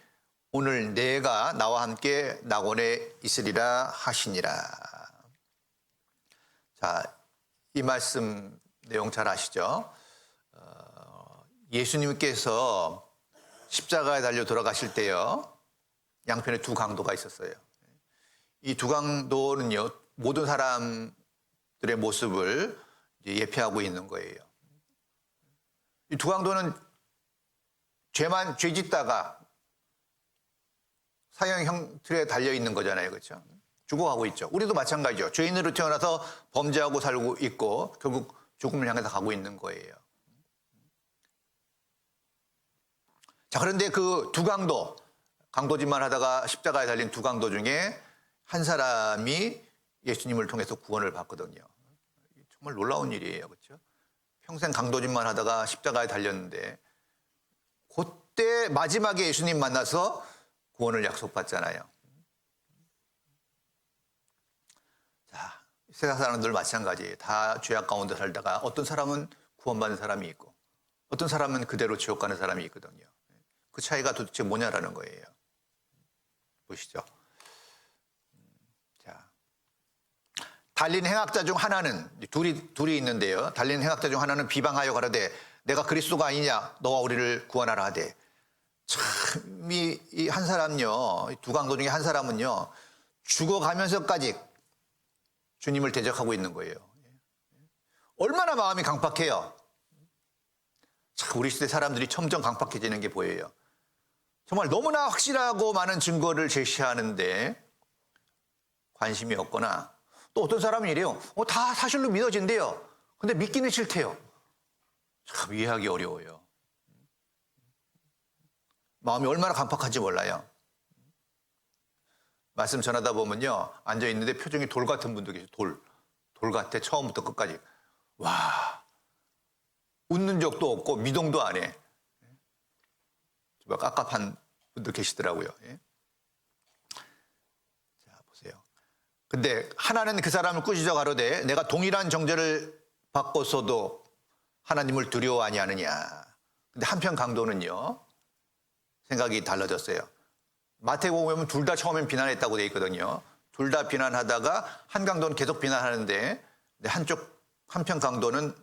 오늘 내가 나와 함께 낙원에 있으리라 하시니라. 자, 이 말씀 내용 잘 아시죠? 예수님께서 십자가에 달려 돌아가실 때요 양편에 두 강도가 있었어요. 이 두 강도는요 모든 사람들의 모습을 예표하고 있는 거예요. 이 두 강도는 죄 짓다가 사형 틀에 달려 있는 거잖아요. 그렇죠? 죽어가고 있죠. 우리도 마찬가지죠. 죄인으로 태어나서 범죄하고 살고 있고 결국 죽음을 향해서 가고 있는 거예요. 자, 그런데 그 두 강도짓만 하다가 십자가에 달린 두 강도 중에 한 사람이 예수님을 통해서 구원을 받거든요. 정말 놀라운 일이에요. 그렇죠? 평생 강도짓만 하다가 십자가에 달렸는데 그때 마지막에 예수님 만나서 구원을 약속받잖아요. 자, 세상 사람들 마찬가지예요. 다 죄악 가운데 살다가 어떤 사람은 구원받는 사람이 있고 어떤 사람은 그대로 지옥 가는 사람이 있거든요. 그 차이가 도대체 뭐냐라는 거예요. 보시죠. 자, 달린 행악자 중 하나는 둘이 있는데요. 달린 행악자 중 하나는 비방하여 가로되 내가 그리스도가 아니냐 너와 우리를 구원하라 하되 참 이 한 사람요, 두 강도 중에 한 사람은요 죽어가면서까지 주님을 대적하고 있는 거예요. 얼마나 마음이 강팍해요. 참 우리 시대 사람들이 점점 강팍해지는 게 보여요. 정말 너무나 확실하고 많은 증거를 제시하는데 관심이 없거나 또 어떤 사람은 이래요. 다 사실로 믿어진대요. 근데 믿기는 싫대요. 참 이해하기 어려워요. 마음이 얼마나 강팍한지 몰라요. 말씀 전하다 보면요. 앉아있는데 표정이 돌 같은 분도 계세요. 돌 같아. 처음부터 끝까지. 와, 웃는 적도 없고 미동도 안 해. 깝깝한 분들 계시더라고요. 예? 자, 보세요. 근데 하나는 그 사람을 꾸짖어 가로되 내가 동일한 정죄를 받고서도 하나님을 두려워 아니하느냐. 근데 한편 강도는요. 생각이 달라졌어요. 마태복음 보면 둘 다 처음엔 비난했다고 되어 있거든요. 둘 다 비난하다가 한 강도는 계속 비난하는데 한편 강도는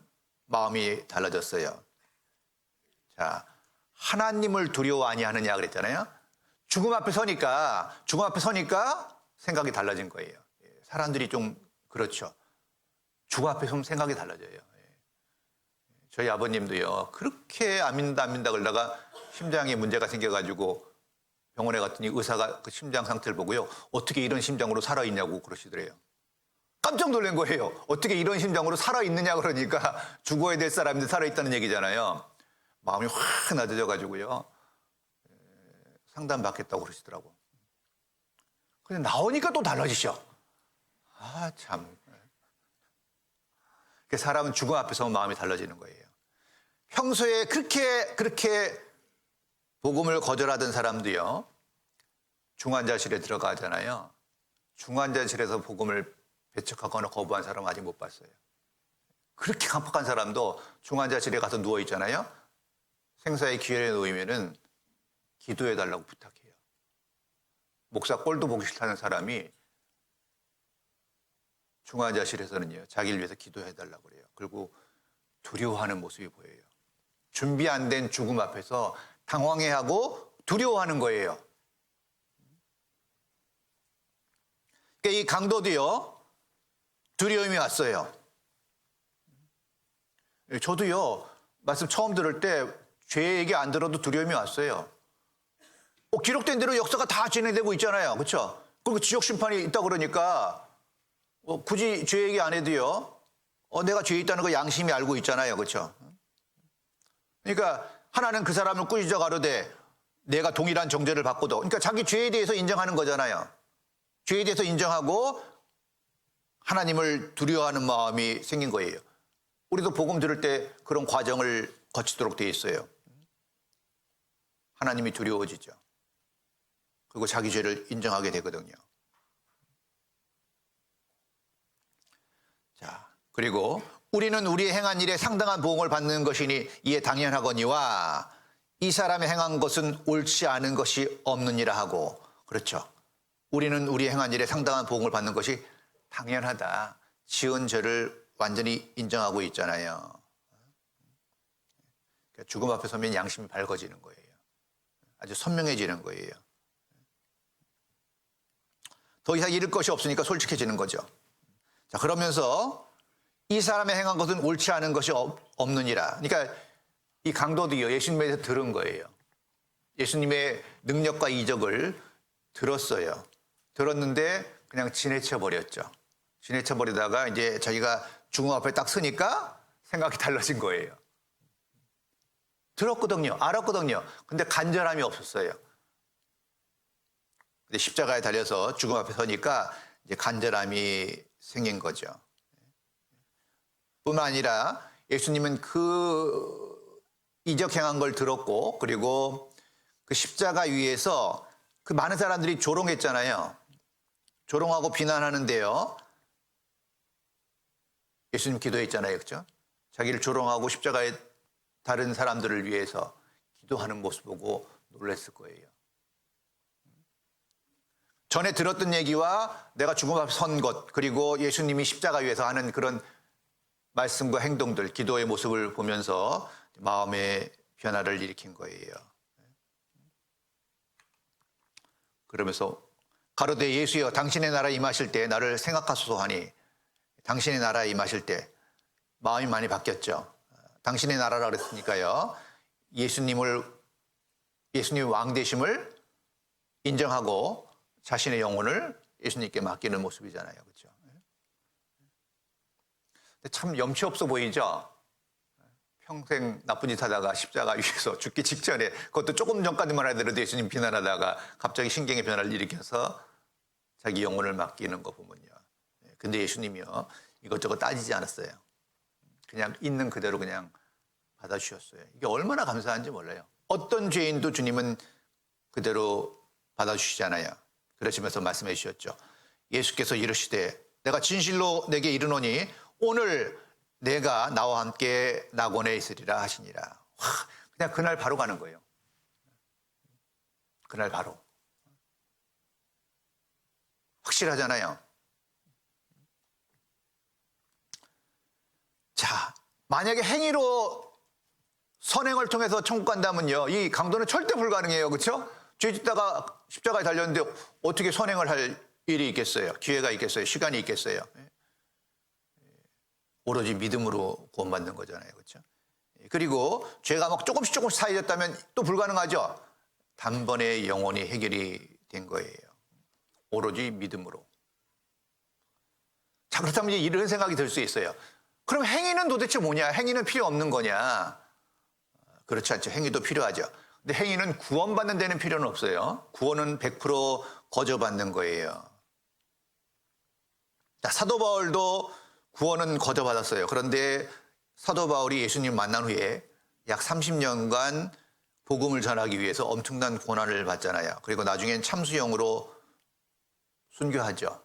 마음이 달라졌어요. 자, 하나님을 두려워 아니하느냐 그랬잖아요. 죽음 앞에 서니까 생각이 달라진 거예요. 사람들이 좀 그렇죠. 죽음 앞에 서면 생각이 달라져요. 저희 아버님도요. 그렇게 안 믿는다 그러다가 심장에 문제가 생겨가지고 병원에 갔더니 의사가 그 심장 상태를 보고요. 어떻게 이런 심장으로 살아있냐고 그러시더래요. 깜짝 놀란 거예요. 어떻게 이런 심장으로 살아있느냐 그러니까 죽어야 될 사람인데 살아있다는 얘기잖아요. 마음이 확 낮아져가지고요. 상담받겠다고 그러시더라고. 근데 나오니까 또 달라지셔. 아, 참. 사람은 죽음 앞에서 마음이 달라지는 거예요. 평소에 그렇게 복음을 거절하던 사람도요. 중환자실에 들어가잖아요. 중환자실에서 복음을 배척하거나 거부한 사람은 아직 못 봤어요. 그렇게 강팍한 사람도 중환자실에 가서 누워 있잖아요. 생사의 기회에 놓이면은 기도해달라고 부탁해요. 목사 꼴도 보기 싫다는 사람이 중환자실에서는요, 자기를 위해서 기도해달라고 그래요. 그리고 두려워하는 모습이 보여요. 준비 안 된 죽음 앞에서 당황해하고 두려워하는 거예요. 그러니까 이 강도도요, 두려움이 왔어요. 저도요, 말씀 처음 들을 때 죄 얘기 안 들어도 두려움이 왔어요. 기록된 대로 역사가 다 진행되고 있잖아요. 그렇죠? 그리고 지옥 심판이 있다 그러니까 굳이 죄 얘기 안 해도요. 내가 죄에 있다는 거 양심이 알고 있잖아요. 그렇죠? 그러니까 하나는 그 사람을 꾸짖어 가로되 내가 동일한 정죄를 받고도, 그러니까 자기 죄에 대해서 인정하는 거잖아요. 죄에 대해서 인정하고 하나님을 두려워하는 마음이 생긴 거예요. 우리도 복음 들을 때 그런 과정을 거치도록 되어 있어요. 하나님이 두려워지죠. 그리고 자기 죄를 인정하게 되거든요. 자, 그리고 우리는 우리의 행한 일에 상당한 보응을 받는 것이니 이에 당연하거니와 이 사람이 행한 것은 옳지 않은 것이 없느니라 하고. 그렇죠. 우리는 우리의 행한 일에 상당한 보응을 받는 것이 당연하다. 지은 죄를 완전히 인정하고 있잖아요. 죽음 앞에 서면 양심이 밝아지는 거예요. 아주 선명해지는 거예요. 더 이상 잃을 것이 없으니까 솔직해지는 거죠. 자, 그러면서 이 사람의 행한 것은 옳지 않은 것이 없느니라. 그러니까 이 강도도요, 예수님에서 들은 거예요. 예수님의 능력과 이적을 들었어요. 들었는데 그냥 지내쳐 버렸죠. 지내쳐 버리다가 이제 자기가 죽음 앞에 딱 서니까 생각이 달라진 거예요. 들었거든요. 알았거든요. 근데 간절함이 없었어요. 근데 십자가에 달려서 죽음 앞에 서니까 이제 간절함이 생긴 거죠. 뿐만 아니라 예수님은 그 이적 행한 걸 들었고 그리고 그 십자가 위에서 그 많은 사람들이 조롱했잖아요. 조롱하고 비난하는데요. 예수님 기도했잖아요. 그렇죠? 자기를 조롱하고 십자가에 다른 사람들을 위해서 기도하는 모습 보고 놀랐을 거예요. 전에 들었던 얘기와 내가 죽음 앞에 선 것, 그리고 예수님이 십자가 위에서 하는 그런 말씀과 행동들, 기도의 모습을 보면서 마음의 변화를 일으킨 거예요. 그러면서 가로되 예수여 당신의 나라에 임하실 때 나를 생각하소서 하니 당신의 나라에 임하실 때 마음이 많이 바뀌었죠. 당신의 나라라 그랬으니까요. 예수님의 왕 되심을 인정하고 자신의 영혼을 예수님께 맡기는 모습이잖아요. 그렇죠? 참 염치 없어 보이죠? 평생 나쁜 짓 하다가 십자가 위에서 죽기 직전에 그것도 조금 전까지만 하더라도 예수님 비난하다가 갑자기 신경의 변화를 일으켜서 자기 영혼을 맡기는 거 보면요. 근데 예수님이요. 이것저것 따지지 않았어요. 그냥 있는 그대로 그냥 받아주셨어요. 이게 얼마나 감사한지 몰라요. 어떤 죄인도 주님은 그대로 받아주시잖아요. 그러시면서 말씀해 주셨죠. 예수께서 이르시되 내가 진실로 내게 이르노니 오늘 내가 나와 함께 낙원에 있으리라 하시니라. 와, 그냥 그날 바로 가는 거예요. 그날 바로. 확실하잖아요. 자, 만약에 행위로 선행을 통해서 천국 간다면요. 이 강도는 절대 불가능해요. 그렇죠? 죄 짓다가 십자가에 달렸는데 어떻게 선행을 할 일이 있겠어요? 기회가 있겠어요? 시간이 있겠어요? 오로지 믿음으로 구원받는 거잖아요. 그렇죠? 그리고 죄가 막 조금씩 사해졌다면 또 불가능하죠? 단번에 영원히 해결이 된 거예요. 오로지 믿음으로. 자, 그렇다면 이제 이런 생각이 들 수 있어요. 그럼 행위는 도대체 뭐냐? 행위는 필요 없는 거냐? 그렇지 않죠. 행위도 필요하죠. 근데 행위는 구원받는 데는 필요는 없어요. 구원은 100% 거저받는 거예요. 자, 사도 바울도 구원은 거저받았어요. 그런데 사도 바울이 예수님 만난 후에 약 30년간 복음을 전하기 위해서 엄청난 고난을 받잖아요. 그리고 나중엔 참수형으로 순교하죠.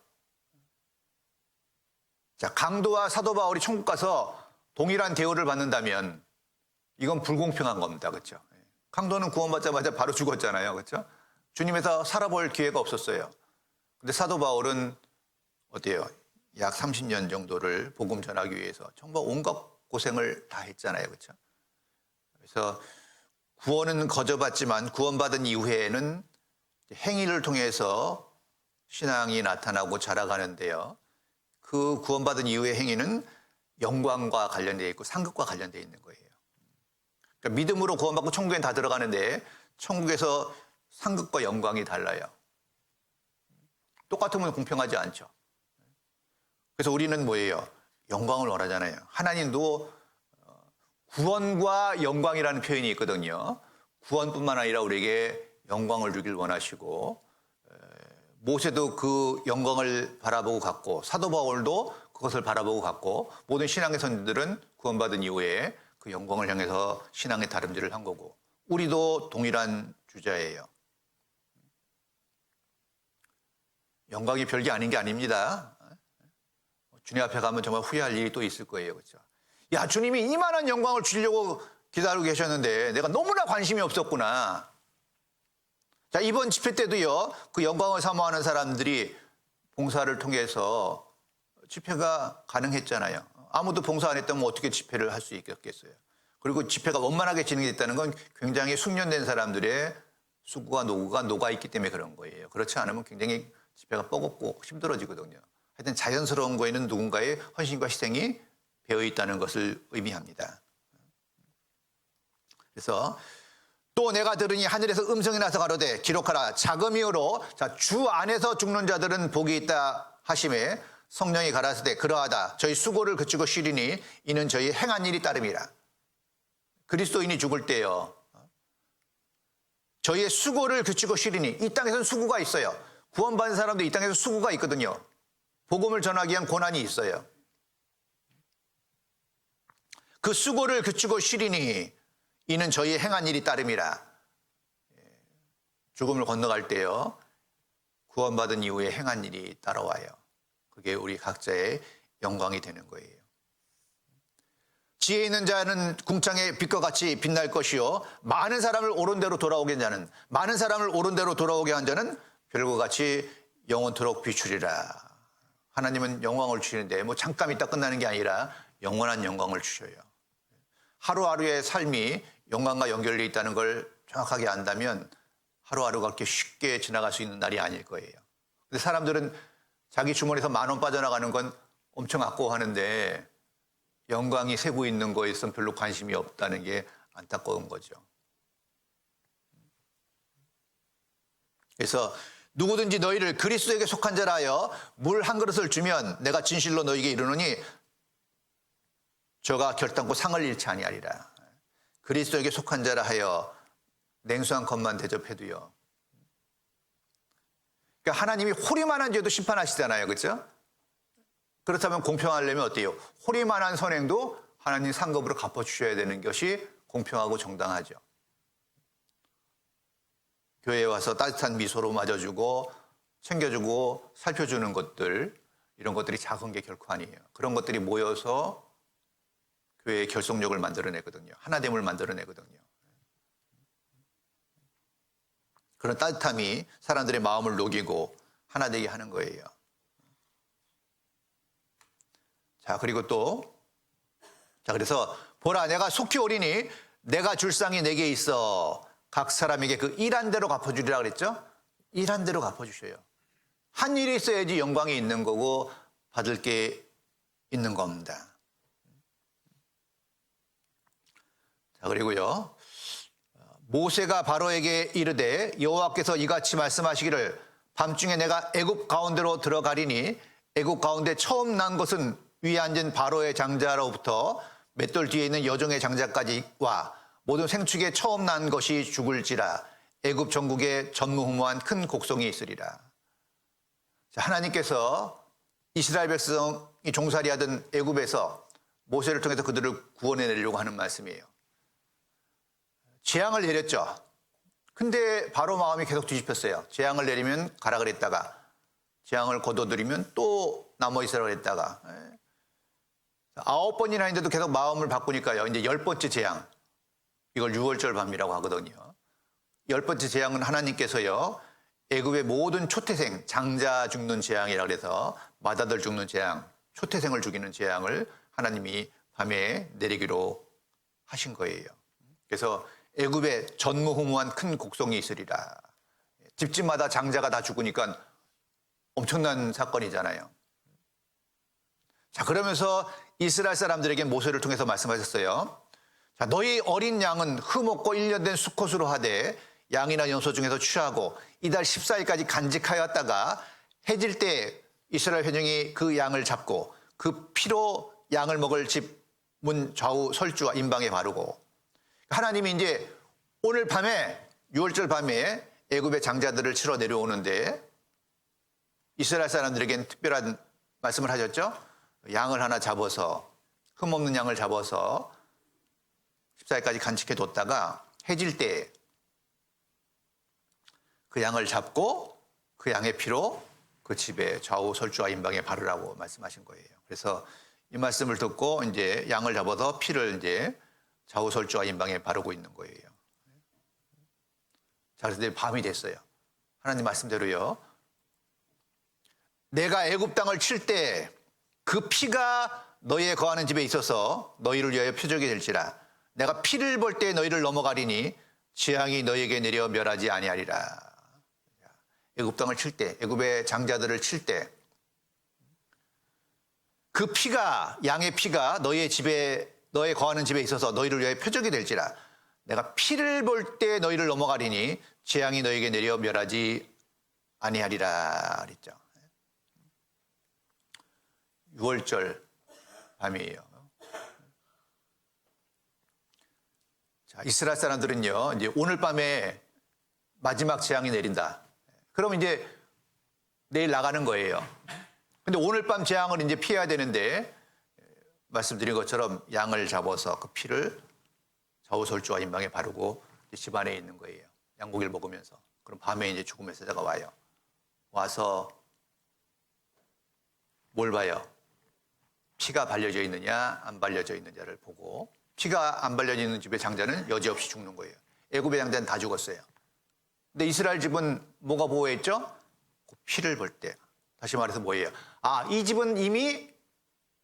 자, 강도와 사도 바울이 천국 가서 동일한 대우를 받는다면 이건 불공평한 겁니다. 그렇죠? 강도는 구원받자마자 바로 죽었잖아요. 그렇죠? 주님에서 살아볼 기회가 없었어요. 근데 사도 바울은 어때요? 약 30년 정도를 복음 전하기 위해서 정말 온갖 고생을 다 했잖아요. 그렇죠? 그래서 구원은 거저받지만 구원받은 이후에는 행위를 통해서 신앙이 나타나고 자라가는데요. 그 구원받은 이후의 행위는 영광과 관련되어 있고 상급과 관련되어 있는 거예요. 그러니까 믿음으로 구원받고 천국에 다 들어가는데 천국에서 상급과 영광이 달라요. 똑같으면 공평하지 않죠. 그래서 우리는 뭐예요? 영광을 원하잖아요. 하나님도 구원과 영광이라는 표현이 있거든요. 구원뿐만 아니라 우리에게 영광을 주길 원하시고 모세도 그 영광을 바라보고 갔고 사도 바울도 그것을 바라보고 갔고 모든 신앙의 선지들은 구원받은 이후에 그 영광을 향해서 신앙의 다름질을 한 거고 우리도 동일한 주자예요. 영광이 별게 아닌 게 아닙니다. 주님 앞에 가면 정말 후회할 일이 또 있을 거예요. 그렇죠? 야, 주님이 이만한 영광을 주려고 기다리고 계셨는데 내가 너무나 관심이 없었구나. 자, 이번 집회 때도요, 그 영광을 사모하는 사람들이 봉사를 통해서 집회가 가능했잖아요. 아무도 봉사 안 했다면 어떻게 집회를 할 수 있겠어요. 그리고 집회가 원만하게 진행됐다는 건 굉장히 숙련된 사람들의 수고와 노고가 녹아있기 때문에 그런 거예요. 그렇지 않으면 굉장히 집회가 뻐겁고 힘들어지거든요. 하여튼 자연스러운 거에는 누군가의 헌신과 희생이 배어있다는 것을 의미합니다. 그래서 또 내가 들으니 하늘에서 음성이 나서 가로되 기록하라 자금이요로 주 안에서 죽는 자들은 복이 있다 하심에 성령이 가라사대 그러하다 저희 수고를 그치고 쉬리니 이는 저희 행한 일이 따름이라. 그리스도인이 죽을 때요 저희의 수고를 그치고 쉬리니 이 땅에서는 수고가 있어요. 구원받은 사람도 이 땅에서 수고가 있거든요. 복음을 전하기 위한 고난이 있어요. 그 수고를 그치고 쉬리니 이는 저희의 행한 일이 따름이라. 죽음을 건너갈 때요, 구원받은 이후에 행한 일이 따라와요. 그게 우리 각자의 영광이 되는 거예요. 지혜 있는 자는 궁창의 빛과 같이 빛날 것이요, 많은 사람을 옳은 대로 돌아오게 한 자는 별과 같이 영원토록 비추리라. 하나님은 영광을 주시는데 뭐 잠깐 있다 끝나는 게 아니라 영원한 영광을 주셔요. 하루하루의 삶이 영광과 연결되어 있다는 걸 정확하게 안다면 하루하루가 그렇게 쉽게 지나갈 수 있는 날이 아닐 거예요. 근데 사람들은 자기 주머니에서 10,000원 빠져나가는 건 엄청 아까워하는데 영광이 새고 있는 거에 있어서 별로 관심이 없다는 게 안타까운 거죠. 그래서 누구든지 너희를 그리스도에게 속한 자라 하여 물 한 그릇을 주면 내가 진실로 너희에게 이르노니 저가 결단코 상을 잃지 아니하리라. 그리스도에게 속한 자라 하여 냉수 한 컵만 대접해도요. 그러니까 하나님이 호리만한 죄도 심판하시잖아요. 그렇죠? 그렇다면 공평하려면 어때요? 호리만한 선행도 하나님 상급으로 갚아주셔야 되는 것이 공평하고 정당하죠. 교회에 와서 따뜻한 미소로 맞아주고 챙겨주고 살펴주는 것들, 이런 것들이 작은 게 결코 아니에요. 그런 것들이 모여서 교회의 결속력을 만들어내거든요. 하나됨을 만들어내거든요. 그런 따뜻함이 사람들의 마음을 녹이고 하나되게 하는 거예요. 자, 그리고 또, 그래서 보라, 내가 속히 오리니 내가 줄 상이 내게 있어 각 사람에게 그 일한 대로 갚아주리라 그랬죠? 일한 대로 갚아주셔요. 한 일이 있어야지 영광이 있는 거고 받을 게 있는 겁니다. 자, 그리고요, 모세가 바로에게 이르되 여호와께서 이같이 말씀하시기를 밤중에 내가 애굽 가운데로 들어가리니 애굽 가운데 처음 난 것은 위에 앉은 바로의 장자로부터 맷돌 뒤에 있는 여종의 장자까지와 모든 생축에 처음 난 것이 죽을지라. 애굽 전국에 전무후무한 큰 곡성이 있으리라. 자, 하나님께서 이스라엘 백성이 종살이하던 애굽에서 모세를 통해서 그들을 구원해내려고 하는 말씀이에요. 재앙을 내렸죠. 근데 바로 마음이 계속 뒤집혔어요. 재앙을 내리면 가라 그랬다가 재앙을 거둬들이면 또 남아 있으라 그랬다가 9번이나 했는데도 계속 마음을 바꾸니까요. 이제 10번째 재앙, 이걸 유월절 밤이라고 하거든요. 10번째 재앙은 하나님께서요, 애굽의 모든 초태생, 장자 죽는 재앙이라 그래서 맏아들 죽는 재앙, 초태생을 죽이는 재앙을 하나님이 밤에 내리기로 하신 거예요. 그래서 애굽에 전무후무한 큰 곡성이 있으리라. 집집마다 장자가 다 죽으니까 엄청난 사건이잖아요. 자, 그러면서 이스라엘 사람들에게 모세를 통해서 말씀하셨어요. 자, 너희 어린 양은 흠없고 1년 된 수컷으로 하되 양이나 염소 중에서 취하고 이달 14일까지 간직하였다가 해질 때 이스라엘 회중이 그 양을 잡고 그 피로 양을 먹을 집 문 좌우 설주와 임방에 바르고, 하나님이 이제 오늘 밤에, 6월절 밤에 애굽의 장자들을 치러 내려오는데 이스라엘 사람들에게는 특별한 말씀을 하셨죠. 양을 하나 잡아서, 흠없는 양을 잡아서 14일까지 간직해 뒀다가 해질 때 그 양을 잡고 그 양의 피로 그 집에 좌우 설주와 임방에 바르라고 말씀하신 거예요. 그래서 이 말씀을 듣고 이제 양을 잡아서 피를 이제 좌우 설주와 임방에 바르고 있는 거예요. 자, 그래서 밤이 됐어요. 하나님 말씀대로요. 내가 애굽 땅을 칠 때 그 피가 너희의 거하는 집에 있어서 너희를 위하여 표적이 될지라. 내가 피를 볼 때 너희를 넘어가리니 재앙이 너희에게 내려 멸하지 아니하리라. 애굽 땅을 칠 때, 애굽의 장자들을 칠 때 그 피가, 양의 피가 너희의 집에, 너희 거하는 집에 있어서 너희를 위하여 표적이 될지라. 내가 피를 볼 때 너희를 넘어가리니 재앙이 너희에게 내려 멸하지 아니하리라 그랬죠. 6월절 밤이에요. 자, 이스라엘 사람들은요, 이제 오늘 밤에 마지막 재앙이 내린다. 그럼 이제 내일 나가는 거예요. 근데 오늘 밤 재앙을 이제 피해야 되는데 말씀드린 것처럼 양을 잡아서 그 피를 좌우설주와 인방에 바르고 집안에 있는 거예요. 양고기를 먹으면서. 그럼 밤에 이제 죽음의 사자가 와요. 와서 뭘 봐요? 피가 발려져 있느냐 안 발려져 있느냐를 보고, 피가 안 발려져 있는 집의 장자는 여지없이 죽는 거예요. 애굽의 장자는 다 죽었어요. 근데 이스라엘 집은 뭐가 보호했죠? 그 피를 볼 때. 다시 말해서 뭐예요? 아, 이 집은 이미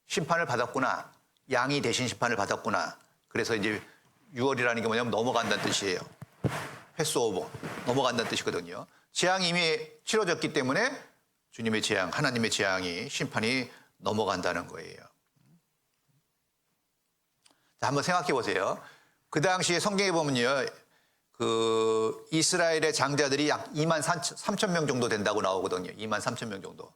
심판을 받았구나. 양이 대신 심판을 받았구나. 그래서 이제 6월이라는 게 뭐냐면 넘어간다는 뜻이에요. 패스오버, 넘어간다는 뜻이거든요. 재앙이 이미 치러졌기 때문에 주님의 재앙, 하나님의 재앙이, 심판이 넘어간다는 거예요. 자, 한번 생각해 보세요. 그 당시에 성경에 보면요, 그 이스라엘의 장자들이 약 2만 3천 명 정도 된다고 나오거든요. 2만 3천 명 정도.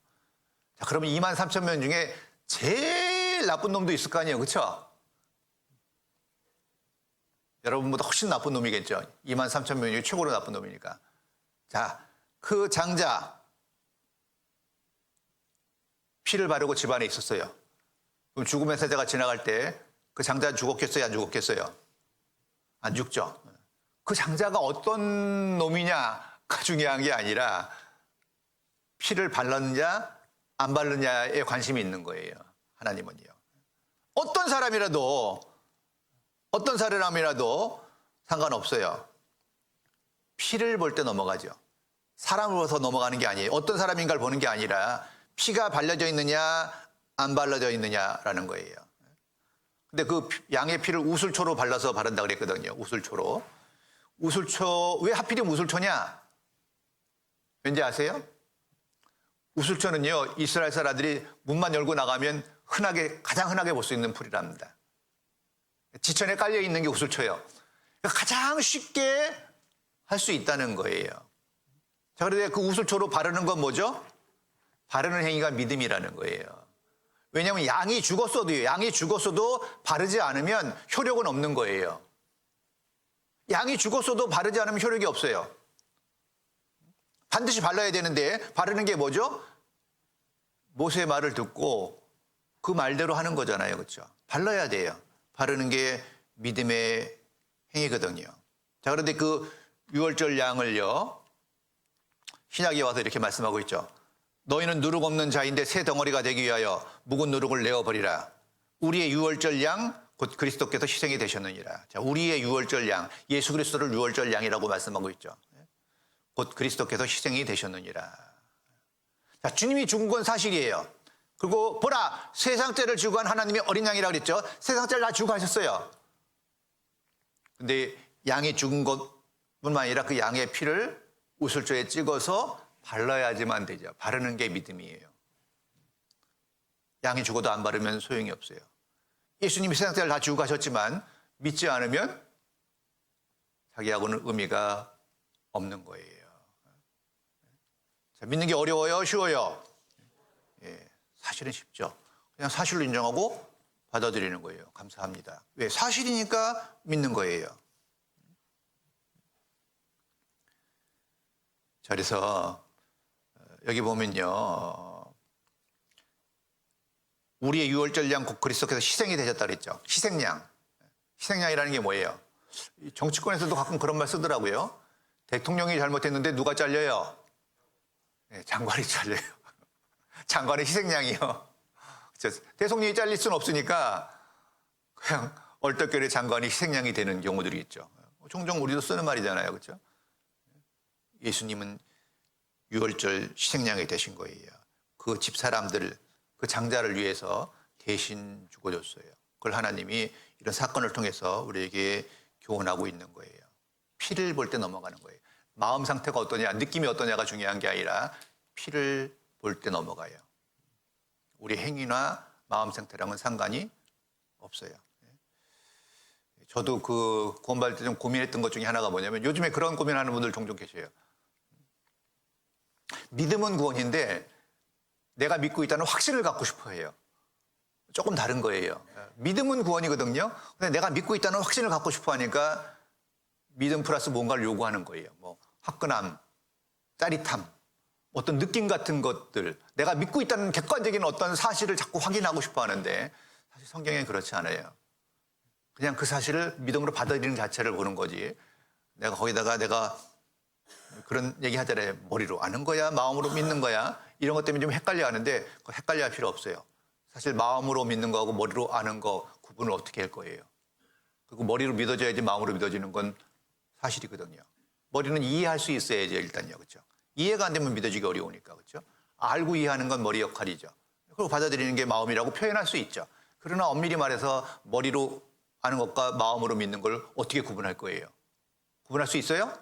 자, 그러면 2만 3천 명 중에 제일 나쁜 놈도 있을 거 아니에요, 그렇죠? 여러분보다 훨씬 나쁜 놈이겠죠. 2만 3천 명 중에 최고로 나쁜 놈이니까. 자, 그 장자 피를 바르고 집안에 있었어요. 그럼 죽음의 세자가 지나갈 때 그 장자는 죽었겠어요, 안 죽었겠어요? 안 죽죠. 그 장자가 어떤 놈이냐가 중요한 게 아니라 피를 발랐느냐 안 발랐느냐에 관심이 있는 거예요. 하나님은요. 어떤 사람이라도 상관없어요. 피를 볼 때 넘어가죠. 사람을 봐서 넘어가는 게 아니에요. 어떤 사람인가를 보는 게 아니라 피가 발라져 있느냐 안 발라져 있느냐라는 거예요. 근데 그 양의 피를 우슬초로 발라서 바른다 그랬거든요. 우슬초로. 우슬초, 왜 하필이면 우슬초냐? 왠지 아세요? 우슬초는요, 이스라엘 사람들이 문만 열고 나가면 가장 흔하게 볼 수 있는 풀이랍니다. 지천에 깔려 있는 게 우슬초예요. 그러니까 가장 쉽게 할 수 있다는 거예요. 자, 그런데 그 우슬초로 바르는 건 뭐죠? 바르는 행위가 믿음이라는 거예요. 왜냐하면 양이 죽었어도 바르지 않으면 효력은 없는 거예요. 양이 죽었어도 바르지 않으면 효력이 없어요. 반드시 발라야 되는데 바르는 게 뭐죠? 모세의 말을 듣고 그 말대로 하는 거잖아요. 그렇죠? 발라야 돼요. 바르는 게 믿음의 행위거든요. 자, 그런데 그 유월절 양을요, 신약에 와서 이렇게 말씀하고 있죠. 너희는 누룩 없는 자인데 새 덩어리가 되기 위하여 묵은 누룩을 내어버리라. 우리의 유월절 양 곧 그리스도께서 희생이 되셨느니라. 자, 우리의 유월절 양, 예수 그리스도를 유월절 양이라고 말씀하고 있죠. 곧 그리스도께서 희생이 되셨느니라. 자, 주님이 죽은 건 사실이에요. 그리고 보라, 세상 죄를 지고 간 하나님의 어린 양이라고 그랬죠. 세상 죄를 다 지고 가셨어요. 근데 양이 죽은 것뿐만 아니라 그 양의 피를 우슬초에 찍어서 발라야지만 되죠. 바르는 게 믿음이에요. 양이 죽어도 안 바르면 소용이 없어요. 예수님이 세상 죄를 다 지고 가셨지만 믿지 않으면 자기하고는 의미가 없는 거예요. 자, 믿는 게 어려워요? 쉬워요? 예, 사실은 쉽죠. 그냥 사실로 인정하고 받아들이는 거예요. 감사합니다. 왜? 사실이니까 믿는 거예요. 자, 그래서 여기 보면요, 우리의 유월절 양 곧 그리스도께서 희생이 되셨다 그랬죠. 희생양. 희생양이라는 게 뭐예요? 정치권에서도 가끔 그런 말 쓰더라고요. 대통령이 잘못했는데 누가 잘려요? 네, 장관이 잘려요. 장관의 희생양이요. 대통령이 잘릴 수는 없으니까 그냥 얼떨결에 장관이 희생양이 되는 경우들이 있죠. 종종 우리도 쓰는 말이잖아요. 그렇죠? 예수님은 유월절 희생양이 되신 거예요. 그 집 사람들, 그 장자를 위해서 대신 죽어줬어요. 그걸 하나님이 이런 사건을 통해서 우리에게 교훈하고 있는 거예요. 피를 볼 때 넘어가는 거예요. 마음 상태가 어떠냐, 느낌이 어떠냐가 중요한 게 아니라 피를 볼 때 넘어가요. 우리 행위나 마음 상태랑은 상관이 없어요. 저도 그 구원받을 때 좀 고민했던 것 중에 하나가 뭐냐면, 요즘에 그런 고민하는 분들 종종 계셔요. 믿음은 구원인데 내가 믿고 있다는 확신을 갖고 싶어 해요. 조금 다른 거예요. 믿음은 구원이거든요. 근데 내가 믿고 있다는 확신을 갖고 싶어 하니까 믿음 플러스 뭔가를 요구하는 거예요. 뭐 화끈함, 짜릿함, 어떤 느낌 같은 것들, 내가 믿고 있다는 객관적인 어떤 사실을 자꾸 확인하고 싶어 하는데, 사실 성경엔 그렇지 않아요. 그냥 그 사실을 믿음으로 받아들이는 자체를 보는 거지. 내가 거기다가 내가 그런 얘기 하잖아요. 머리로 아는 거야? 마음으로 믿는 거야? 이런 것 때문에 좀 헷갈려 하는데 헷갈려 할 필요 없어요. 사실 마음으로 믿는 거하고 머리로 아는 거 구분을 어떻게 할 거예요? 그리고 머리로 믿어져야지 마음으로 믿어지는 건 사실이거든요. 머리는 이해할 수 있어야죠, 일단요. 그렇죠? 이해가 안 되면 믿어지기 어려우니까. 그렇죠? 알고 이해하는 건 머리 역할이죠. 그리고 받아들이는 게 마음이라고 표현할 수 있죠. 그러나 엄밀히 말해서 머리로 아는 것과 마음으로 믿는 걸 어떻게 구분할 거예요? 구분할 수 있어요?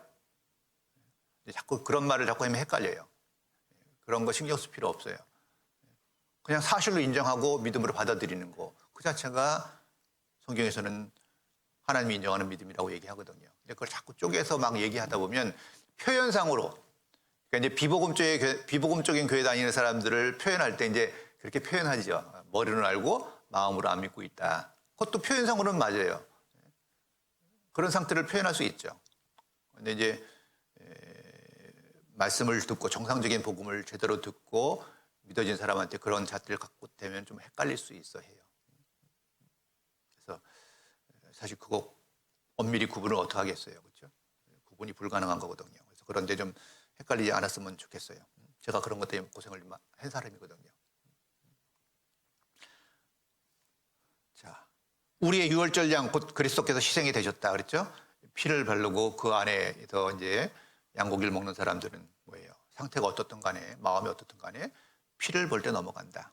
자꾸 그런 말을 자꾸 하면 헷갈려요. 그런 거 신경 쓸 필요 없어요. 그냥 사실로 인정하고 믿음으로 받아들이는 거. 그 자체가 성경에서는 하나님이 인정하는 믿음이라고 얘기하거든요. 근데 그걸 자꾸 쪼개서 막 얘기하다 보면 표현상으로, 그러니까 이제 비복음적인 교회 다니는 사람들을 표현할 때 이제 그렇게 표현하죠. 머리는 알고 마음으로 안 믿고 있다. 그것도 표현상으로는 맞아요. 그런 상태를 표현할 수 있죠. 근데 이제 말씀을 듣고 정상적인 복음을 제대로 듣고 믿어진 사람한테 그런 잣대를 갖고 되면 좀 헷갈릴 수 있어 해요. 그래서 사실 그거 엄밀히 구분을 어떻게 하겠어요. 그렇죠? 구분이 불가능한 거거든요. 그래서 그런데 좀 헷갈리지 않았으면 좋겠어요. 제가 그런 것 때문에 고생을 한 사람이거든요. 자, 우리의 유월절 양 곧 그리스도께서 희생이 되셨다 그랬죠? 피를 바르고 그 안에서 이제 양고기를 먹는 사람들은 뭐예요? 상태가 어떻든 간에 마음이 어떻든 간에 피를 볼 때 넘어간다.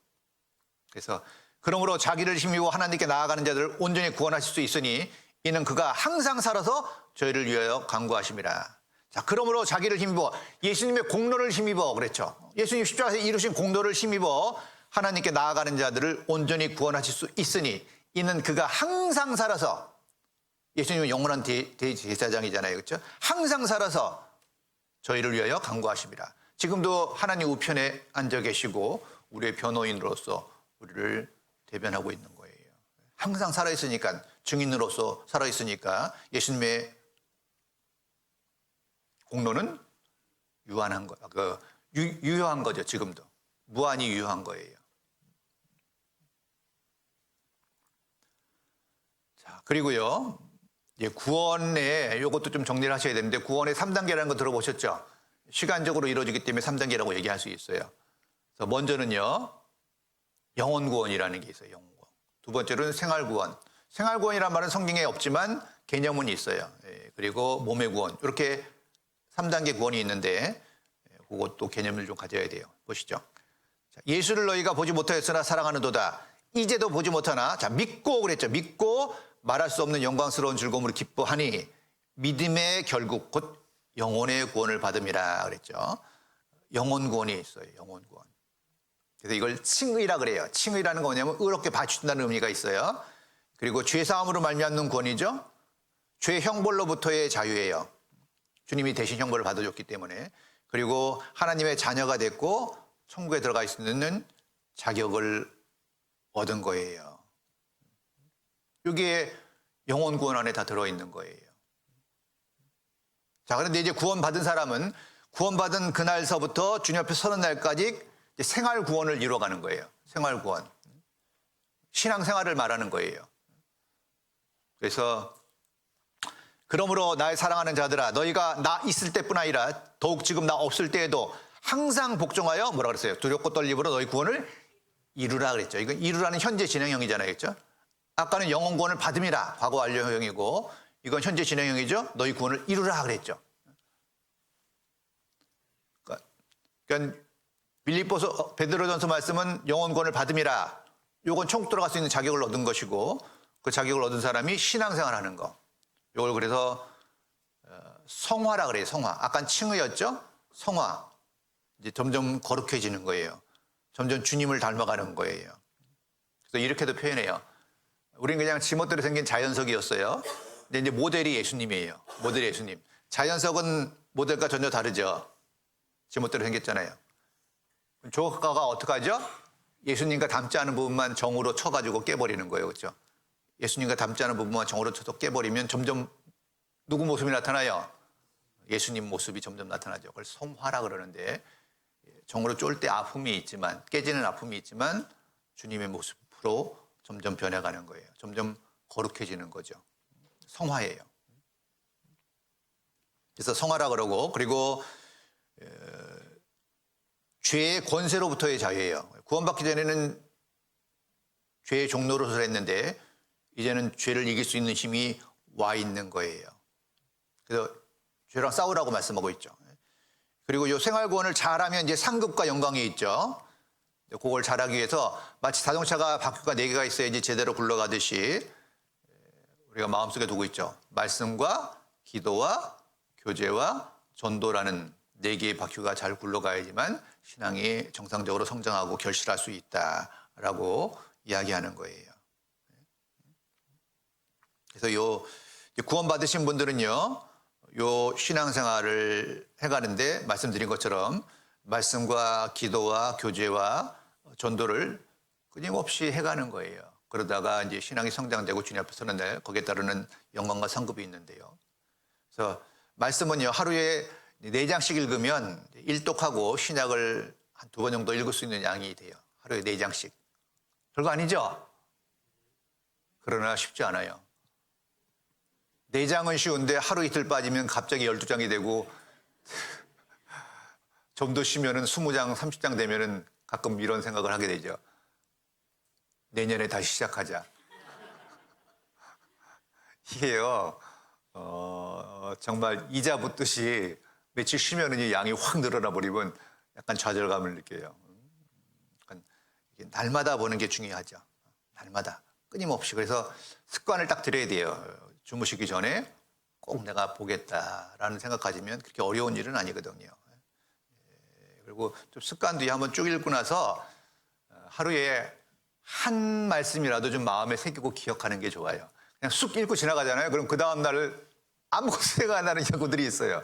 그래서 그러므로 자기를 힘입어 하나님께 나아가는 자들을 온전히 구원하실 수 있으니 이는 그가 항상 살아서 저희를 위하여 간구하심이라. 자, 그러므로 자기를 힘입어 예수님의 공로를 힘입어 그랬죠. 예수님 십자가에서 이루신 공로를 힘입어 하나님께 나아가는 자들을 온전히 구원하실 수 있으니 이는 그가 항상 살아서, 예수님은 영원한 대제사장이잖아요. 그렇죠? 항상 살아서 저희를 위하여 간구하심이라. 지금도 하나님 우편에 앉아 계시고 우리의 변호인으로서 우리를 대변하고 있는 거예요. 항상 살아있으니까, 증인으로서 살아있으니까 예수님의 공로는 유한한 거, 유효한 거죠. 지금도 무한히 유효한 거예요. 자, 그리고요, 구원에 이것도 좀 정리를 하셔야 되는데, 구원의 3단계라는 거 들어보셨죠? 시간적으로 이루어지기 때문에 3단계라고 얘기할 수 있어요. 그래서 먼저는요, 영혼 구원이라는 게 있어요. 영혼 구원. 두 번째로는 생활 구원. 생활 구원이란 말은 성경에 없지만 개념은 있어요. 그리고 몸의 구원. 이렇게 3단계 구원이 있는데 그것도 개념을 좀 가져야 돼요. 보시죠. 예수를 너희가 보지 못하였으나 사랑하는도다. 이제도 보지 못하나, 자, 믿고 그랬죠. 믿고 말할 수 없는 영광스러운 즐거움으로 기뻐하니 믿음의 결국 곧 영혼의 구원을 받음이라 그랬죠. 영혼 구원이 있어요. 영혼 구원. 그래서 이걸 칭의라 그래요. 칭의라는 거 뭐냐면 의롭게 봐주신다는 의미가 있어요. 그리고 죄사함으로 말미암는 구원이죠. 죄 형벌로부터의 자유예요. 주님이 대신 형벌을 받아줬기 때문에. 그리고 하나님의 자녀가 됐고 천국에 들어갈 수 있는 자격을 얻은 거예요. 여기에 영혼 구원 안에 다 들어있는 거예요. 자, 그런데 이제 구원받은 사람은 구원받은 그날서부터 주님 앞에 서는 날까지 생활 구원을 이루어가는 거예요. 생활 구원. 신앙생활을 말하는 거예요. 그래서 그러므로 나의 사랑하는 자들아, 너희가 나 있을 때뿐 아니라 더욱 지금 나 없을 때에도 항상 복종하여 뭐라 그랬어요? 두렵고 떨림으로 너희 구원을 이루라 그랬죠. 이건 이루라는 현재 진행형이잖아요. 그렇죠? 아까는 영혼 구원을 받음이라 과거 완료형이고, 이건 현재 진행형이죠. 너희 구원을 이루라 그랬죠. 그러니까 빌립보서 베드로전서 말씀은 영혼 구원을 받음이라. 요건 천국 들어갈 수 있는 자격을 얻은 것이고, 그 자격을 얻은 사람이 신앙생활하는 거. 요걸 그래서 성화라 그래요. 성화. 아까 칭의였죠. 성화. 이제 점점 거룩해지는 거예요. 점점 주님을 닮아가는 거예요. 그래서 이렇게도 표현해요. 우리는 그냥 지멋대로 생긴 자연석이었어요. 근데 이제 모델이 예수님이에요. 모델이 예수님. 자연석은 모델과 전혀 다르죠. 지멋대로 생겼잖아요. 조각가가 어떻게 하죠? 예수님과 닮지 않은 부분만 정으로 쳐가지고 깨버리는 거예요. 그렇죠? 예수님과 닮지 않은 부분만 정으로 쳐서 깨버리면 점점 누구 모습이 나타나요? 예수님 모습이 점점 나타나죠. 그걸 성화라 그러는데, 정으로 쫄 때 아픔이 있지만, 깨지는 아픔이 있지만 주님의 모습으로 점점 변해가는 거예요. 점점 거룩해지는 거죠. 성화예요. 그래서 성화라 그러고, 그리고 죄의 권세로부터의 자유예요. 구원받기 전에는 죄의 종노릇을 했는데 이제는 죄를 이길 수 있는 힘이 와 있는 거예요. 그래서 죄랑 싸우라고 말씀하고 있죠. 그리고 이 생활구원을 잘하면 이제 상급과 영광이 있죠. 그걸 잘하기 위해서 마치 자동차가 바퀴가 4개가 있어야지 제대로 굴러가듯이 우리가 마음속에 두고 있죠. 말씀과 기도와 교제와 전도라는 4개의 바퀴가 잘 굴러가야지만 신앙이 정상적으로 성장하고 결실할 수 있다라고 이야기하는 거예요. 그래서 요 구원받으신 분들은요, 요 신앙생활을 해가는데 말씀드린 것처럼 말씀과 기도와 교제와 전도를 끊임없이 해가는 거예요. 그러다가 이제 신앙이 성장되고 주님 앞에 서는 날 거기에 따르는 영광과 상급이 있는데요. 그래서 말씀은요, 하루에 4장씩 읽으면 일독하고 신약을 한 2번 정도 읽을 수 있는 양이 돼요. 하루에 4장씩. 별거 아니죠? 그러나 쉽지 않아요. 4장은 쉬운데 하루 이틀 빠지면 갑자기 12장이 되고 좀 더 쉬면은 20장, 30장 되면은 가끔 이런 생각을 하게 되죠. 내년에 다시 시작하자. 이게요, 정말 이자 붙듯이 며칠 쉬면은 이 양이 확 늘어나 버리면 약간 좌절감을 느껴요. 약간 날마다 보는 게 중요하죠. 날마다. 끊임없이. 그래서 습관을 딱 들여야 돼요. 주무시기 전에 꼭 내가 보겠다라는 생각 가지면 그렇게 어려운 일은 아니거든요. 그리고 좀 습관 뒤에 한번 쭉 읽고 나서 하루에 한 말씀이라도 좀 마음에 새기고 기억하는 게 좋아요. 그냥 쑥 읽고 지나가잖아요. 그럼 그 다음 날을 아무것도 생각 안 나는 경우들이 있어요.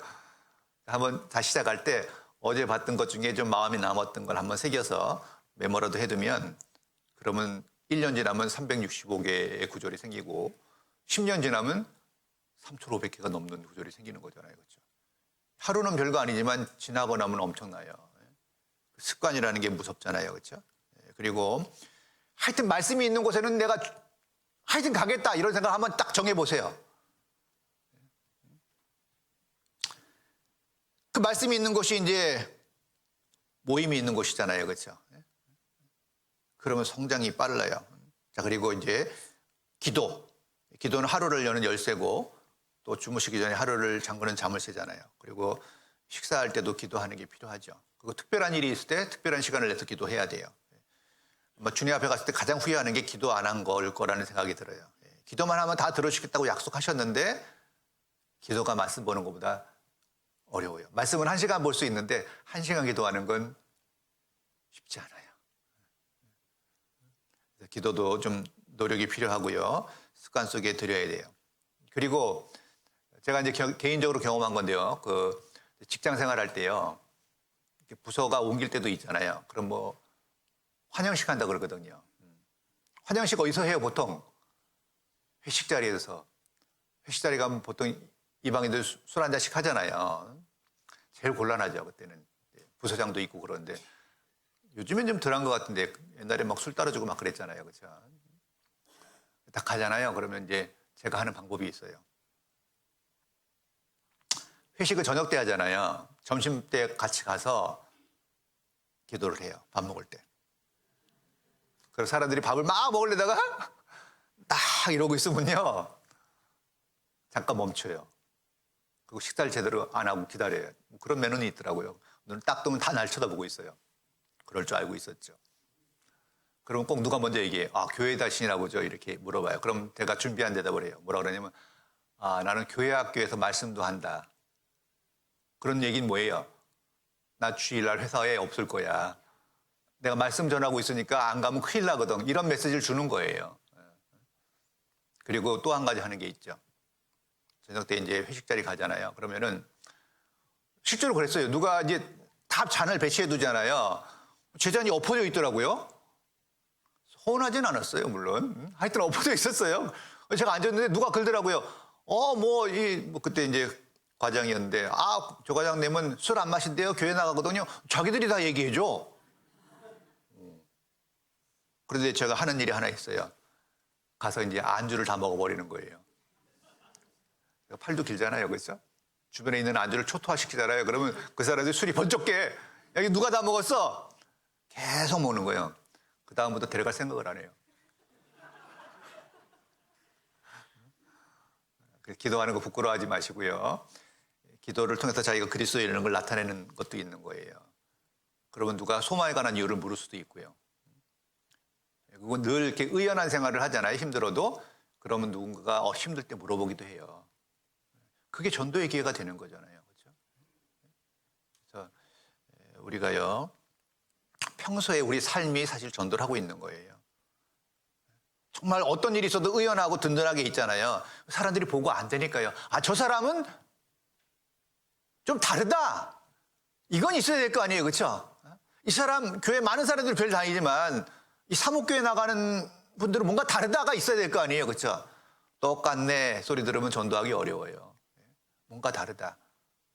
한번 다시 시작할 때 어제 봤던 것 중에 좀 마음에 남았던 걸 한번 새겨서 메모라도 해두면 그러면 1년 지나면 365개의 구절이 생기고 10년 지나면 3,500개가 넘는 구절이 생기는 거잖아요. 그렇죠? 하루는 별거 아니지만 지나고 나면 엄청나요. 습관이라는 게 무섭잖아요. 그렇죠? 그리고 하여튼 말씀이 있는 곳에는 내가 하여튼 가겠다 이런 생각을 한번 딱 정해보세요. 그 말씀이 있는 곳이 이제 모임이 있는 곳이잖아요. 그렇죠? 그러면 성장이 빨라요. 자, 그리고 이제 기도는 하루를 여는 열쇠고 또 주무시기 전에 하루를 잠그는 잠을 새잖아요. 그리고 식사할 때도 기도하는 게 필요하죠. 그리고 특별한 일이 있을 때 특별한 시간을 내서 기도해야 돼요. 주님 앞에 갔을 때 가장 후회하는 게 기도 안 한 걸 거라는 생각이 들어요. 기도만 하면 다 들어주겠다고 약속하셨는데 기도가 말씀 보는 것보다 어려워요. 말씀은 1시간 볼 수 있는데 1시간 기도하는 건 쉽지 않아요. 기도도 좀 노력이 필요하고요. 습관 속에 들여야 돼요. 그리고 제가 이제 개인적으로 경험한 건데요. 그 직장 생활할 때요. 부서가 옮길 때도 있잖아요. 그럼 뭐 환영식 한다 그러거든요. 환영식 어디서 해요, 보통? 회식 자리에서. 회식 자리 가면 보통 이방인들 술 한 잔씩 하잖아요. 제일 곤란하죠, 그때는. 부서장도 있고 그런데. 요즘엔 좀 덜한 것 같은데 옛날에 막 술 따라주고 막 그랬잖아요. 그렇죠? 딱 가잖아요. 그러면 이제 제가 하는 방법이 있어요. 회식을 저녁 때 하잖아요. 점심 때 같이 가서 기도를 해요. 밥 먹을 때. 그래서 사람들이 밥을 막 먹으려다가 딱 이러고 있으면요. 잠깐 멈춰요. 그리고 식사를 제대로 안 하고 기다려요. 그런 매너는 있더라고요. 눈을 딱 뜨면 다 날 쳐다보고 있어요. 그럴 줄 알고 있었죠. 그러면 꼭 누가 먼저 얘기해요. 아, 교회 다니시라고죠? 이렇게 물어봐요. 그럼 제가 준비한 대답을 해요. 뭐라 그러냐면, 아, 나는 교회 학교에서 말씀도 한다. 그런 얘기는 뭐예요? 나 주일날 회사에 없을 거야. 내가 말씀 전하고 있으니까 안 가면 큰일 나거든. 이런 메시지를 주는 거예요. 그리고 또 한 가지 하는 게 있죠. 저녁 때 이제 회식 자리 가잖아요. 그러면은 실제로 그랬어요. 누가 이제 다 잔을 배치해 두잖아요. 제 잔이 엎어져 있더라고요. 서운하진 않았어요, 물론. 하여튼 엎어져 있었어요. 제가 앉았는데 누가 그러더라고요. 그때 이제 과장이었는데, 아, 조 과장님은 술 안 마신대요. 교회 나가거든요. 자기들이 다 얘기해줘. 그런데 제가 하는 일이 하나 있어요. 가서 이제 안주를 다 먹어버리는 거예요. 팔도 길잖아요, 그렇죠? 주변에 있는 안주를 초토화시키잖아요. 그러면 그 사람들이 술이 번쩍 깨. 여기 누가 다 먹었어? 계속 먹는 거예요. 그 다음부터 데려갈 생각을 안 해요. 기도하는 거 부끄러워하지 마시고요. 기도를 통해서 자기가 그리스도에 이르는 걸 나타내는 것도 있는 거예요. 그러면 누가 소망에 관한 이유를 물을 수도 있고요. 그리고 늘 이렇게 의연한 생활을 하잖아요. 힘들어도. 그러면 누군가가 힘들 때 물어보기도 해요. 그게 전도의 기회가 되는 거잖아요. 그렇죠? 그래서 우리가요, 평소에 우리 삶이 사실 전도를 하고 있는 거예요. 정말 어떤 일이 있어도 의연하고 든든하게 있잖아요. 사람들이 보고 안 되니까요. 아, 저 사람은 좀 다르다. 이건 있어야 될 거 아니에요. 그렇죠? 이 사람, 교회 많은 사람들이 교회 다니지만 이 사목교회 나가는 분들은 뭔가 다르다가 있어야 될 거 아니에요. 그렇죠? 똑같네 소리 들으면 전도하기 어려워요. 뭔가 다르다.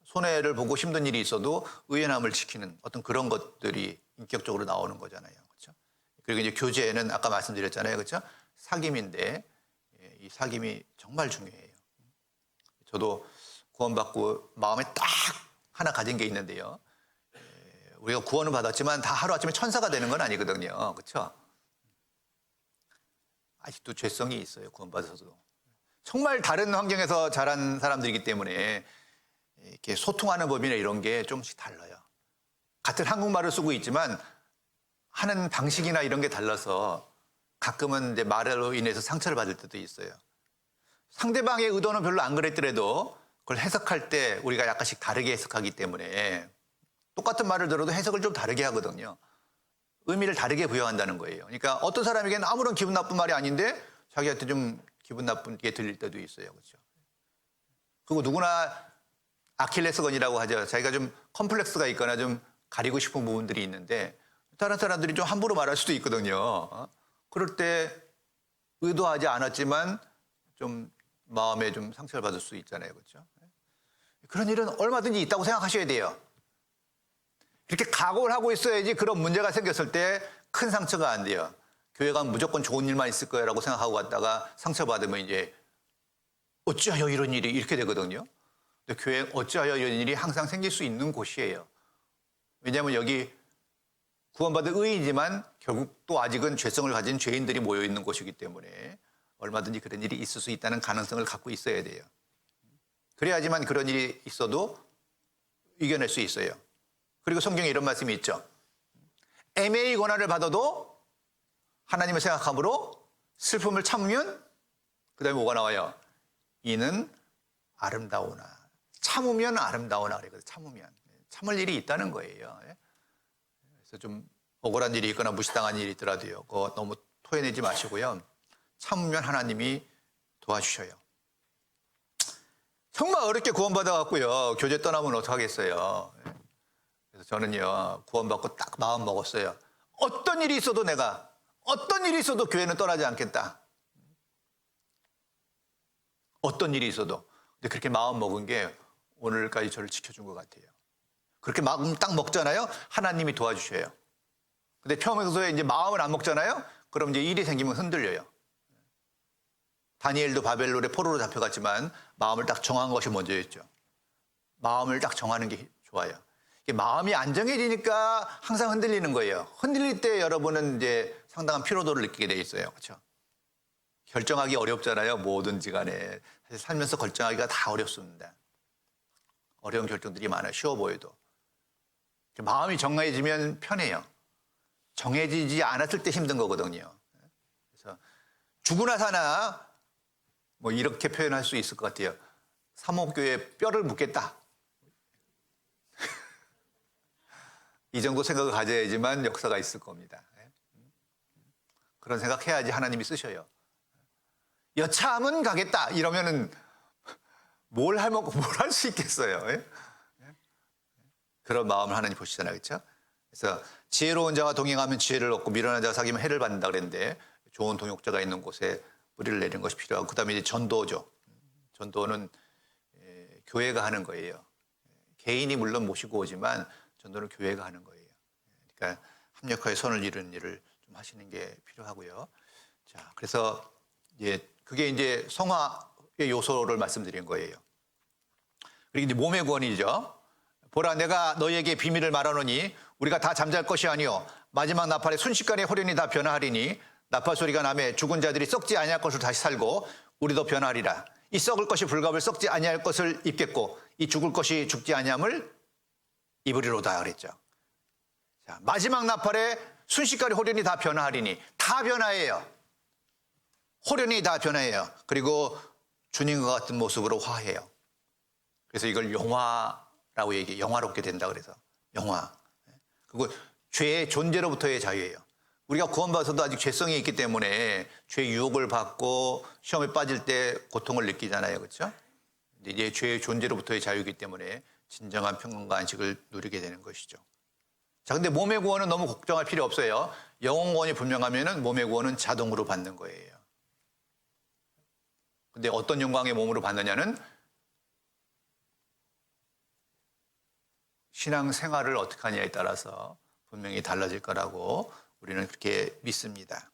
손해를 보고 힘든 일이 있어도 의연함을 지키는 어떤 그런 것들이 인격적으로 나오는 거잖아요. 그렇죠? 그리고 이제 교제는 아까 말씀드렸잖아요. 그렇죠? 사귐인데 이 사귐이 정말 중요해요. 저도 구원받고 마음에 딱 하나 가진 게 있는데요. 우리가 구원을 받았지만 다 하루아침에 천사가 되는 건 아니거든요. 그렇죠? 아직도 죄성이 있어요. 구원받아서도. 정말 다른 환경에서 자란 사람들이기 때문에 이렇게 소통하는 법이나 이런 게 조금씩 달라요. 같은 한국말을 쓰고 있지만 하는 방식이나 이런 게 달라서 가끔은 이제 말로 인해서 상처를 받을 때도 있어요. 상대방의 의도는 별로 안 그랬더라도 그걸 해석할 때 우리가 약간씩 다르게 해석하기 때문에 똑같은 말을 들어도 해석을 좀 다르게 하거든요. 의미를 다르게 부여한다는 거예요. 그러니까 어떤 사람에게는 아무런 기분 나쁜 말이 아닌데 자기한테 좀 기분 나쁘게 들릴 때도 있어요. 그렇죠? 그리고 누구나 아킬레스건이라고 하죠. 자기가 좀 컴플렉스가 있거나 좀 가리고 싶은 부분들이 있는데 다른 사람들이 좀 함부로 말할 수도 있거든요. 그럴 때 의도하지 않았지만 좀 마음에 좀 상처를 받을 수 있잖아요. 그렇죠? 그런 일은 얼마든지 있다고 생각하셔야 돼요. 이렇게 각오를 하고 있어야지 그런 문제가 생겼을 때 큰 상처가 안 돼요. 교회 가면 무조건 좋은 일만 있을 거야라고 생각하고 갔다가 상처받으면 이제 어찌하여 이런 일이 이렇게 되거든요. 근데 교회는 어찌하여 이런 일이 항상 생길 수 있는 곳이에요. 왜냐하면 여기 구원받은 의인이지만 결국 또 아직은 죄성을 가진 죄인들이 모여 있는 곳이기 때문에 얼마든지 그런 일이 있을 수 있다는 가능성을 갖고 있어야 돼요. 그래야지만 그런 일이 있어도 이겨낼 수 있어요. 그리고 성경에 이런 말씀이 있죠. 애매히 고난을 받아도 하나님을 생각함으로 슬픔을 참으면 그 다음에 뭐가 나와요? 이는 아름다우나. 참으면 아름다우나 그래요. 참을 일이 있다는 거예요. 그래서 좀 억울한 일이 있거나 무시당한 일이 있더라도요. 그거 너무 토해내지 마시고요. 참으면 하나님이 도와주셔요. 정말 어렵게 구원받아갖고요. 교제 떠나면 어떡하겠어요. 그래서 저는요. 구원받고 딱 마음 먹었어요. 어떤 일이 있어도 교회는 떠나지 않겠다. 어떤 일이 있어도. 근데 그렇게 마음 먹은 게 오늘까지 저를 지켜준 것 같아요. 그렇게 마음 딱 먹잖아요. 하나님이 도와주셔요. 근데 평소에 이제 마음을 안 먹잖아요. 그럼 이제 일이 생기면 흔들려요. 다니엘도 바벨론에 포로로 잡혀갔지만 마음을 딱 정한 것이 먼저였죠. 마음을 딱 정하는 게 좋아요. 마음이 안정해지니까 항상 흔들리는 거예요. 흔들릴 때 여러분은 이제 상당한 피로도를 느끼게 돼 있어요. 그렇죠? 결정하기 어렵잖아요. 뭐든지 간에. 사실 살면서 결정하기가 다 어렵습니다. 어려운 결정들이 많아요. 쉬워 보여도. 마음이 정해지면 편해요. 정해지지 않았을 때 힘든 거거든요. 그래서 죽으나 사나 뭐 이렇게 표현할 수 있을 것 같아요. 사목교에 뼈를 묻겠다. 이 정도 생각을 가져야지만 역사가 있을 겁니다. 그런 생각해야지 하나님이 쓰셔요. 여차하면 가겠다 이러면은 뭘 할 수 있겠어요. 그런 마음을 하나님 보시잖아요. 그렇죠? 그래서 지혜로운 자와 동행하면 지혜를 얻고 미련한 자와 사귀면 해를 받는다 그랬는데 좋은 동역자가 있는 곳에 뿌리를 내리는 것이 필요하고 그다음에 이제 전도죠. 전도는 교회가 하는 거예요. 개인이 물론 모시고 오지만 전도는 교회가 하는 거예요. 그러니까 합력하여 선을 이루는 일을 좀 하시는 게 필요하고요. 자, 그래서 그게 이제 성화의 요소를 말씀드린 거예요. 그리고 이제 몸의 구원이죠. 보라, 내가 너희에게 비밀을 말하노니 우리가 다 잠잘 것이 아니요 마지막 나팔에 순식간에 호련히 다 변화하리니 나팔 소리가 나매 죽은 자들이 썩지 아니할 것을 다시 살고 우리도 변화하리라. 이 썩을 것이 불갑을 썩지 아니할 것을 입겠고 이 죽을 것이 죽지 아니함을 입으리로다 그랬죠. 자, 마지막 나팔에 순식간에 호련히 다 변화하리니 다 변화해요. 호련히 다 변화해요. 그리고 주님과 같은 모습으로 화해요. 그래서 이걸 영화라고 얘기해요. 영화롭게 된다 그래서 영화. 그리고 죄의 존재로부터의 자유예요. 우리가 구원받아서도 아직 죄성이 있기 때문에 죄 유혹을 받고 시험에 빠질 때 고통을 느끼잖아요. 그렇죠? 이제 죄의 존재로부터의 자유이기 때문에 진정한 평강과 안식을 누리게 되는 것이죠. 자, 근데 몸의 구원은 너무 걱정할 필요 없어요. 영혼 구원이 분명하면은 몸의 구원은 자동으로 받는 거예요. 근데 어떤 영광의 몸으로 받느냐는 신앙 생활을 어떻게 하냐에 따라서 분명히 달라질 거라고 우리는 그렇게 믿습니다.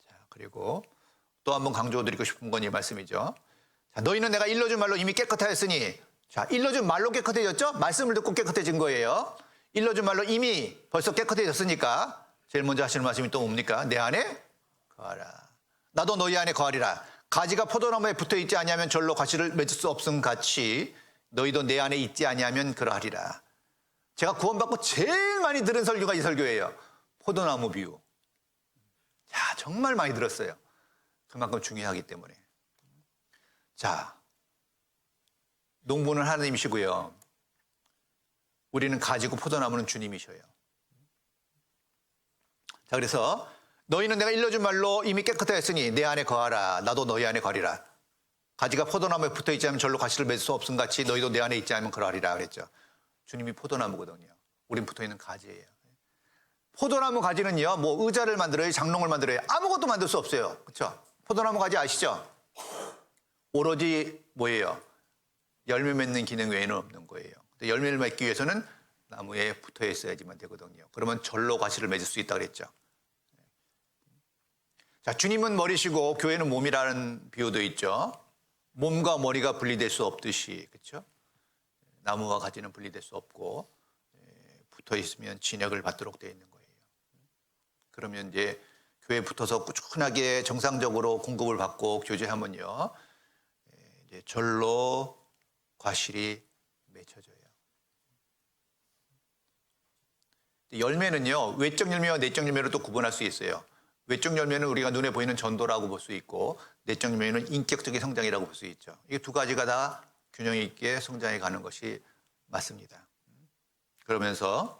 자, 그리고 또 한 번 강조드리고 싶은 건 이 말씀이죠. 자, 너희는 내가 일러준 말로 이미 깨끗하였으니, 자, 일러준 말로 깨끗해졌죠? 말씀을 듣고 깨끗해진 거예요. 일러준 말로 이미 벌써 깨끗해졌으니까 제일 먼저 하시는 말씀이 또 뭡니까? 내 안에 거하라. 나도 너희 안에 거하리라. 가지가 포도나무에 붙어있지 아니하면 절로 가시를 맺을 수 없음 같이 너희도 내 안에 있지 아니하면 그러하리라. 제가 구원받고 제일 많이 들은 설교가 이 설교예요. 포도나무 비유. 자, 정말 많이 들었어요. 그만큼 중요하기 때문에. 자, 농부는 하나님이시고요. 우리는 가지고 포도나무는 주님이셔요. 자, 그래서 너희는 내가 일러준 말로 이미 깨끗하였으니 내 안에 거하라. 나도 너희 안에 거하리라. 가지가 포도나무에 붙어있지 않으면 절로 가시를 맺을 수 없음 같이 너희도 내 안에 있지 않으면 그러하리라 그랬죠. 주님이 포도나무거든요. 우린 붙어있는 가지예요. 포도나무 가지는요, 뭐 의자를 만들어요, 장롱을 만들어요. 아무것도 만들 수 없어요. 그렇죠? 포도나무 가지 아시죠? 오로지 뭐예요? 열매 맺는 기능 외에는 없는 거예요. 열매를 맺기 위해서는 나무에 붙어 있어야지만 되거든요. 그러면 절로 가시를 맺을 수 있다 그랬죠. 자, 주님은 머리시고 교회는 몸이라는 비유도 있죠. 몸과 머리가 분리될 수 없듯이, 그렇죠? 나무와 가지는 분리될 수 없고 붙어 있으면 진액을 받도록 되어 있는 거예요. 그러면 이제 교회에 붙어서 꾸준하게 정상적으로 공급을 받고 교제하면요, 이제 절로 과실이 맺혀져요. 열매는요, 외적 열매와 내적 열매로 또 구분할 수 있어요. 외적 열매는 우리가 눈에 보이는 전도라고 볼 수 있고, 내적 열매는 인격적인 성장이라고 볼 수 있죠. 이 두 가지가 다 균형 있게 성장해 가는 것이 맞습니다. 그러면서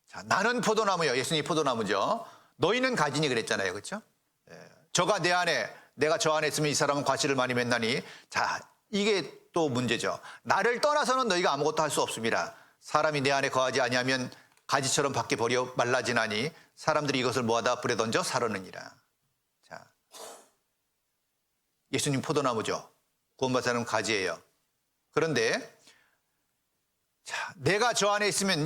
자, 나는 포도나무요. 예수님이 포도나무죠. 너희는 가지니 그랬잖아요. 그렇죠? 저가 내 안에, 내가 저 안에 있으면 이 사람은 과실을 많이 맺나니. 자, 이게 또 문제죠. 나를 떠나서는 너희가 아무것도 할 수 없습니다. 사람이 내 안에 거하지 아니하면 가지처럼 밖에 버려 말라지나니 사람들이 이것을 모아다 불에 던져 사르느니라. 자, 예수님 포도나무죠. 구원받은 사람은 가지예요. 그런데 자, 내가 저 안에 있으면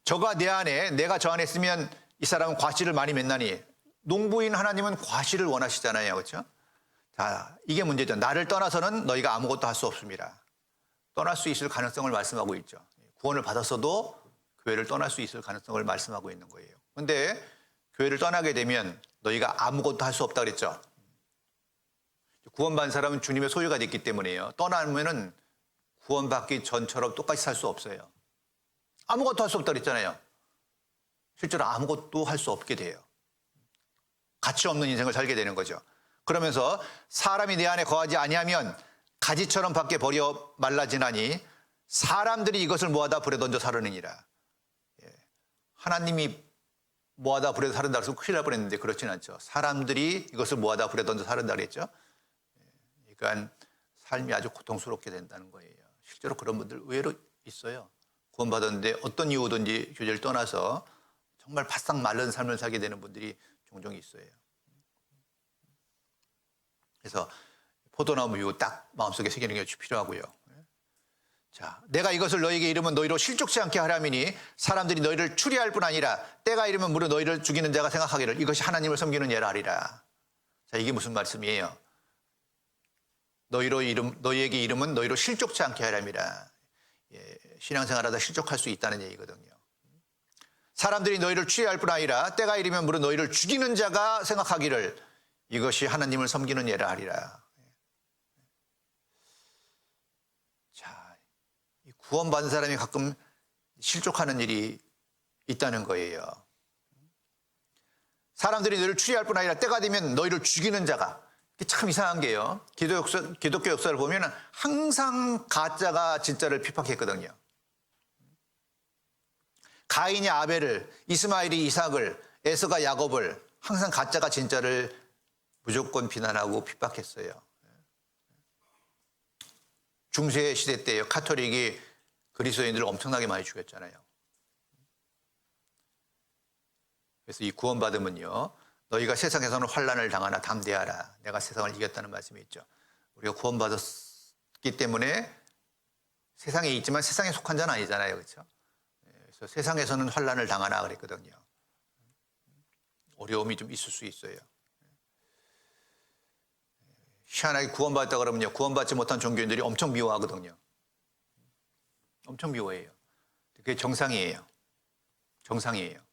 저가 내 안에, 내가 저 안에 있으면 이 사람은 과실을 많이 맺나니. 농부인 하나님은 과실을 원하시잖아요. 그렇죠? 자, 이게 문제죠. 나를 떠나서는 너희가 아무것도 할 수 없습니다. 떠날 수 있을 가능성을 말씀하고 있죠. 구원을 받았어도 교회를 떠날 수 있을 가능성을 말씀하고 있는 거예요. 그런데 교회를 떠나게 되면 너희가 아무것도 할 수 없다 그랬죠. 구원받은 사람은 주님의 소유가 됐기 때문에요. 떠나면은 구원받기 전처럼 똑같이 살 수 없어요. 아무것도 할 수 없다 그랬잖아요. 실제로 아무것도 할 수 없게 돼요. 가치 없는 인생을 살게 되는 거죠. 그러면서 사람이 내 안에 거하지 아니하면 가지처럼 밖에 버려 말라지나니 사람들이 이것을 모아다 불에 던져 사르느니라. 하나님이 모아다 불에 사른다 그래서 큰일 날 뻔했는데 그렇진 않죠. 사람들이 이것을 모아다 불에 던져 사른다 그랬죠. 그러니까 삶이 아주 고통스럽게 된다는 거예요. 실제로 그런 분들 의외로 있어요. 구원받았는데 어떤 이유든지 교제를 떠나서 정말 바싹 마른 삶을 살게 되는 분들이 종종 있어요. 그래서 포도나무 이거 딱 마음속에 새기는 게 필요하고요. 자, 내가 이것을 너희에게 이르면 너희로 실족치 않게 하려미니 사람들이 너희를 추리할 뿐 아니라 때가 이르면 무릇 너희를 죽이는 자가 생각하기를 이것이 하나님을 섬기는 예라 하리라. 자, 이게 무슨 말씀이에요? 너희에게 이름은 너희로 실족치 않게 하려미라. 예, 신앙생활하다 실족할 수 있다는 얘기거든요. 사람들이 너희를 추리할 뿐 아니라 때가 이르면 무릇 너희를 죽이는 자가 생각하기를 이것이 하나님을 섬기는 예라 하리라. 자, 구원받은 사람이 가끔 실족하는 일이 있다는 거예요. 사람들이 너희를 추리할 뿐 아니라 때가 되면 너희를 죽이는 자가. 참 이상한 게요. 기독교 역사를 보면 항상 가짜가 진짜를 핍박했거든요. 가인이 아벨을, 이스마엘이 이삭을, 에서가 야곱을 항상 가짜가 진짜를 무조건 비난하고 핍박했어요. 중세 시대 때요. 카톨릭이 그리스도인들을 엄청나게 많이 죽였잖아요. 그래서 이 구원받으면요. 너희가 세상에서는 환난을 당하나 담대하라. 내가 세상을 이겼다는 말씀이 있죠. 우리가 구원받았기 때문에 세상에 있지만 세상에 속한 자는 아니잖아요. 그렇죠? 그래서 세상에서는 환난을 당하나 그랬거든요. 어려움이 좀 있을 수 있어요. 희한하게 구원받았다 그러면요. 구원받지 못한 종교인들이 엄청 미워하거든요. 엄청 미워해요. 그게 정상이에요. 정상이에요.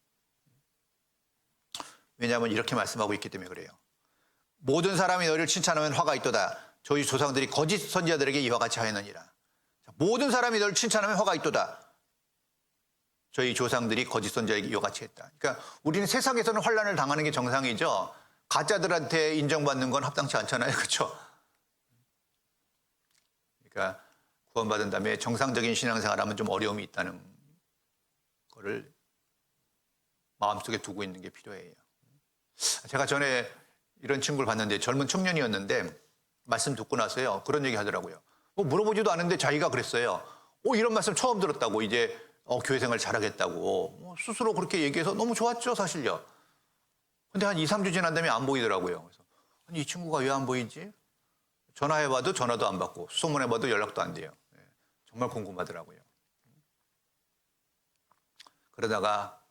왜냐하면 이렇게 말씀하고 있기 때문에 그래요. 모든 사람이 너희를 칭찬하면 화가 있도다. 저희 조상들이 거짓 선지자들에게 이와 같이 하였느니라. 모든 사람이 너를 칭찬하면 화가 있도다. 저희 조상들이 거짓 선지자에게 이와 같이 했다. 그러니까 우리는 세상에서는 환난을 당하는 게 정상이죠. 가짜들한테 인정받는 건 합당치 않잖아요. 그렇죠? 그러니까 구원받은 다음에 정상적인 신앙생활하면 좀 어려움이 있다는 거를 마음속에 두고 있는 게 필요해요. 제가 전에 이런 친구를 봤는데 젊은 청년이었는데 말씀 듣고 나서요. 그런 얘기 하더라고요. 물어보지도 않은데 자기가 그랬어요. 이런 말씀 처음 들었다고. 이제 교회 생활 잘하겠다고. 스스로 그렇게 얘기해서 너무 좋았죠, 사실요. 근데 한 2, 3주 지난 다음에 안 보이더라고요. 그래서 아니, 이 친구가 왜 안 보이지? 전화해봐도 전화도 안 받고 소문해봐도 연락도 안 돼요. 정말 궁금하더라고요. 그러다가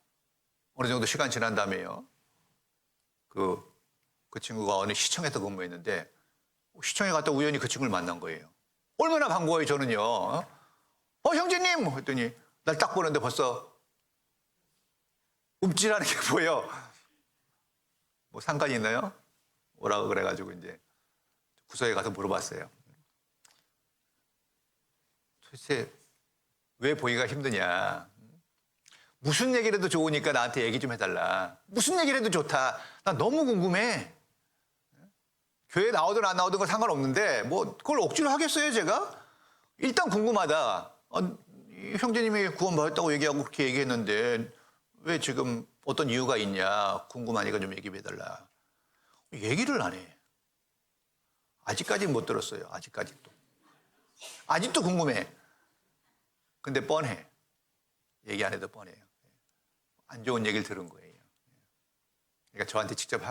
어느 정도 시간 지난 다음에요. 그 친구가 어느 시청에서 근무했는데 시청에 갔다 우연히 그 친구를 만난 거예요. 얼마나 반가워요, 저는요. 형제님! 했더니 날 딱 보는데 벌써 움찔하는 게 보여. 뭐 상관이 있나요? 오라고 그래가지고 이제 구석에 가서 물어봤어요. 도대체 왜 보기가 힘드냐? 무슨 얘기를 해도 좋으니까 나한테 얘기 좀 해달라. 무슨 얘기를 해도 좋다. 나 너무 궁금해. 교회 나오든 안 나오든 건 상관없는데 뭐 그걸 억지로 하겠어요, 제가? 일단 궁금하다. 형제님이 구원받았다고 얘기하고 그렇게 얘기했는데 왜 지금 어떤 이유가 있냐 궁금하니까 좀 얘기해 달라. 얘기를 안 해. 아직까지는 못 들었어요. 아직도 궁금해. 근데 뻔해. 얘기 안 해도 뻔해요. 안 좋은 얘기를 들은 거예요. 그러니까 저한테 직접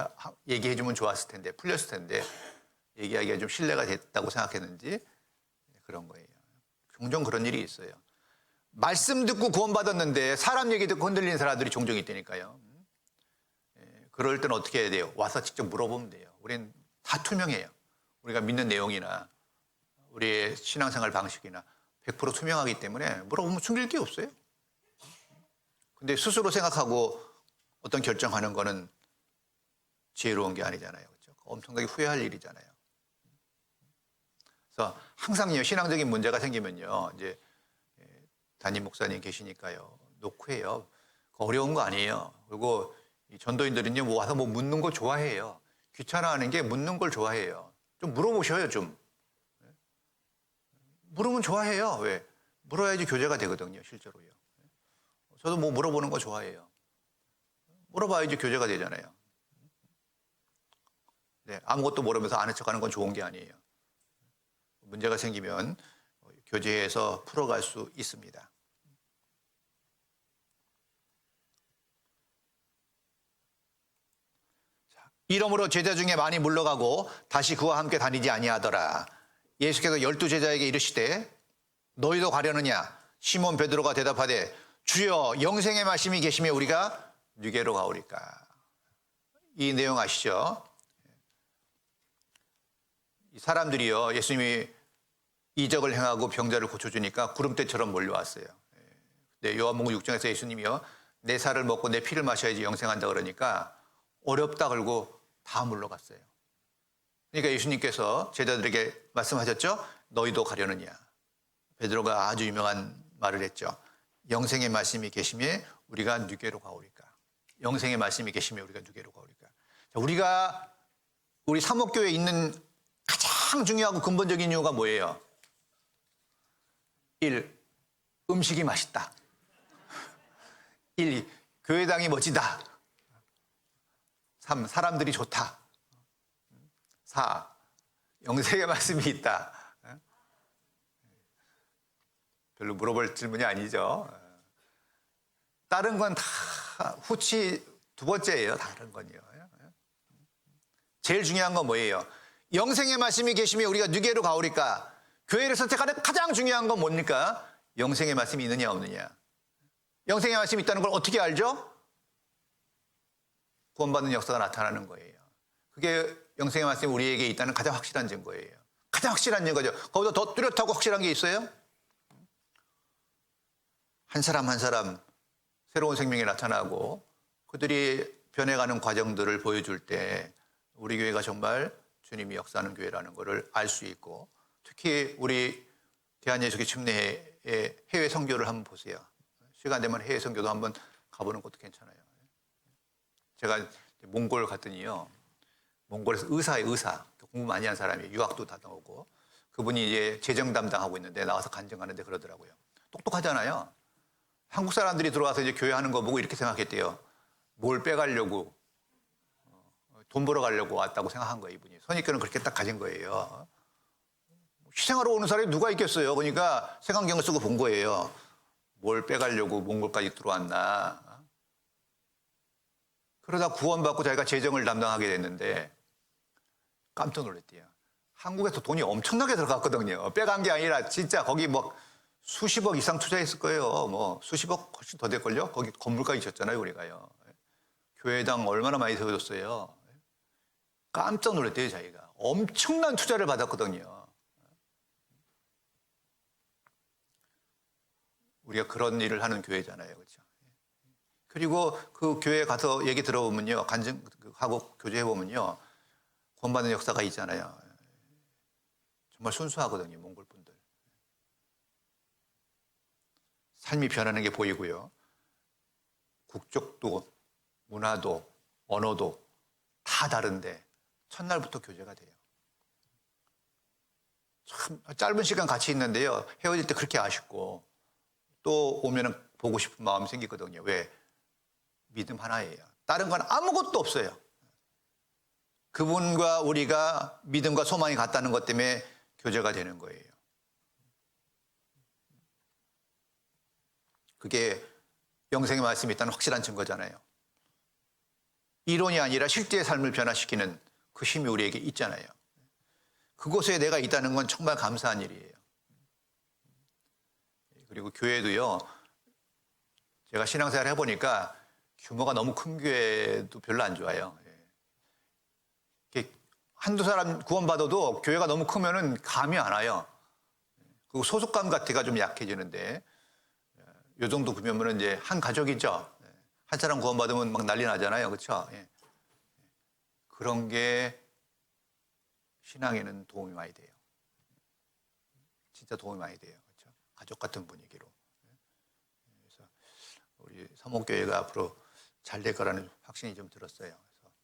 얘기해 주면 좋았을 텐데, 풀렸을 텐데 얘기하기가 좀 신뢰가 됐다고 생각했는지 그런 거예요. 종종 그런 일이 있어요. 말씀 듣고 구원받았는데 사람 얘기 듣고 흔들리는 사람들이 종종 있다니까요. 그럴 때는 어떻게 해야 돼요? 와서 직접 물어보면 돼요. 우리는 다 투명해요. 우리가 믿는 내용이나 우리의 신앙생활 방식이나 100% 투명하기 때문에 물어보면 숨길 게 없어요. 근데 스스로 생각하고 어떤 결정하는 거는 지혜로운 게 아니잖아요. 그렇죠? 엄청나게 후회할 일이잖아요. 그래서 항상요, 신앙적인 문제가 생기면요, 이제 담임 목사님 계시니까요, 놓고 해요. 어려운 거 아니에요. 그리고 이 전도인들은요, 뭐 와서 뭐 묻는 거 좋아해요. 귀찮아하는 게 묻는 걸 좋아해요. 좀 물어보셔요, 좀. 물으면 좋아해요. 왜? 물어야지 교제가 되거든요, 실제로요. 저도 뭐 물어보는 거 좋아해요. 물어봐야지 교제가 되잖아요. 네, 아무것도 모르면서 아는 척하는 건 좋은 게 아니에요. 문제가 생기면 교제해서 풀어갈 수 있습니다. 이러므로 제자 중에 많이 물러가고 다시 그와 함께 다니지 아니하더라. 예수께서 12 제자에게 이르시되 너희도 가려느냐? 시몬 베드로가 대답하되 주여 영생의 말씀이 계시며 우리가 누게로 가오리까? 이 내용 아시죠? 이 사람들이요, 예수님이 이적을 행하고 병자를 고쳐주니까 구름대처럼 몰려왔어요. 네, 요한복음 6장에서 예수님이요, 내 살을 먹고 내 피를 마셔야지 영생한다 그러니까 어렵다 그러고 다 물러갔어요. 그러니까 예수님께서 제자들에게 말씀하셨죠? 너희도 가려느냐? 베드로가 아주 유명한 말을 했죠. 영생의 말씀이 계시며 우리가 누게로 가오리까? 영생의 말씀이 계시며 우리가 누게로 가오리까? 자, 우리 사목교회에 있는 가장 중요하고 근본적인 이유가 뭐예요? 1. 음식이 맛있다. 1. 교회당이 멋지다. 3. 사람들이 좋다. 4. 영생의 말씀이 있다. 별로 물어볼 질문이 아니죠. 다른 건 다 후치 두 번째예요. 다른 건요. 제일 중요한 건 뭐예요? 영생의 말씀이 계시며 우리가 누게로 가오리까? 교회를 선택하는 가장 중요한 건 뭡니까? 영생의 말씀이 있느냐 없느냐. 영생의 말씀이 있다는 걸 어떻게 알죠? 구원받는 역사가 나타나는 거예요. 그게 영생의 말씀이 우리에게 있다는 가장 확실한 증거예요. 가장 확실한 증거죠. 거기서 더 뚜렷하고 확실한 게 있어요? 한 사람 한 사람 새로운 생명이 나타나고 그들이 변해가는 과정들을 보여줄 때 우리 교회가 정말 주님이 역사하는 교회라는 것을 알 수 있고, 특히 우리 대한예수교 침례의 해외 선교를 한번 보세요. 시간 되면 해외 선교도 한번 가보는 것도 괜찮아요. 제가 몽골 갔더니요, 몽골에서 의사 공부 많이 한 사람이 유학도 다 나오고 그분이 이제 재정 담당하고 있는데 나와서 간증하는데 그러더라고요. 똑똑하잖아요. 한국 사람들이 들어와서 이제 교회 하는 거 보고 이렇게 생각했대요. 뭘 빼가려고, 돈 벌어가려고 왔다고 생각한 거예요, 이분이. 선입견은 그렇게 딱 가진 거예요. 희생하러 오는 사람이 누가 있겠어요? 그러니까 색안경을 쓰고 본 거예요. 뭘 빼가려고 몽골까지 들어왔나. 그러다 구원받고 자기가 재정을 담당하게 됐는데 깜짝 놀랐대요. 한국에서 돈이 엄청나게 들어갔거든요. 빼간 게 아니라 진짜 거기 뭐 수십억 이상 투자했을 거예요. 뭐 수십억 훨씬 더 될걸요? 거기 건물까지 지었잖아요, 우리가요. 교회당 얼마나 많이 세워줬어요. 깜짝 놀랐대요, 자기가. 엄청난 투자를 받았거든요. 우리가 그런 일을 하는 교회잖아요, 그렇죠? 그리고 그 교회에 가서 얘기 들어보면요, 간증하고 교제해보면요, 구원받는 역사가 있잖아요. 정말 순수하거든요, 몽골 분들. 삶이 변하는 게 보이고요. 국적도, 문화도, 언어도 다 다른데 첫날부터 교제가 돼요. 참 짧은 시간 같이 있는데요, 헤어질 때 그렇게 아쉽고 또 오면 보고 싶은 마음이 생기거든요. 왜? 믿음 하나예요. 다른 건 아무것도 없어요. 그분과 우리가 믿음과 소망이 같다는 것 때문에 교제가 되는 거예요. 그게 영생의 말씀이 있다는 확실한 증거잖아요. 이론이 아니라 실제의 삶을 변화시키는 그 힘이 우리에게 있잖아요. 그곳에 내가 있다는 건 정말 감사한 일이에요. 그리고 교회도요, 제가 신앙생활 해보니까 규모가 너무 큰 교회도 별로 안 좋아요. 한두 사람 구원받아도 교회가 너무 크면은 감이 안 와요. 그리고 소속감 같아가 좀 약해지는데, 요 정도 규모면은 이제 한 가족이죠. 한 사람 구원받으면 막 난리 나잖아요. 그렇죠? 그런 게 신앙에는 도움이 많이 돼요. 진짜 도움이 많이 돼요. 그렇죠? 가족 같은 분위기로. 그래서 우리 사목교회가 앞으로 잘 될 거라는 확신이 좀 들었어요. 그래서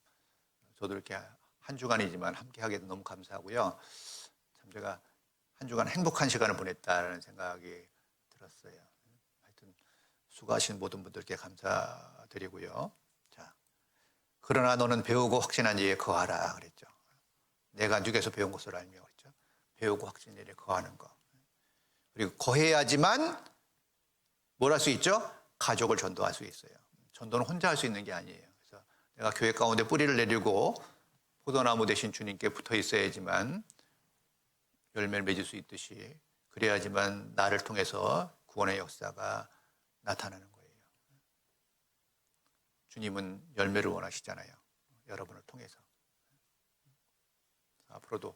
저도 이렇게 한 주간이지만 함께 하게 너무 감사하고요. 참 제가 한 주간 행복한 시간을 보냈다는 생각이 들었어요. 하여튼 수고하신 모든 분들께 감사드리고요. 자, 그러나 너는 배우고 확신한 일에 거하라 그랬죠. 내가 누게서 배운 것을 알며 그랬죠. 배우고 확신한 일에 거하는 거. 그리고 거해야지만 뭘 할 수 있죠? 가족을 전도할 수 있어요. 전도는 혼자 할 수 있는 게 아니에요. 그래서 내가 교회 가운데 뿌리를 내리고 포도나무 대신 주님께 붙어 있어야지만 열매를 맺을 수 있듯이 그래야지만 나를 통해서 구원의 역사가 나타나는 거예요. 주님은 열매를 원하시잖아요. 여러분을 통해서. 앞으로도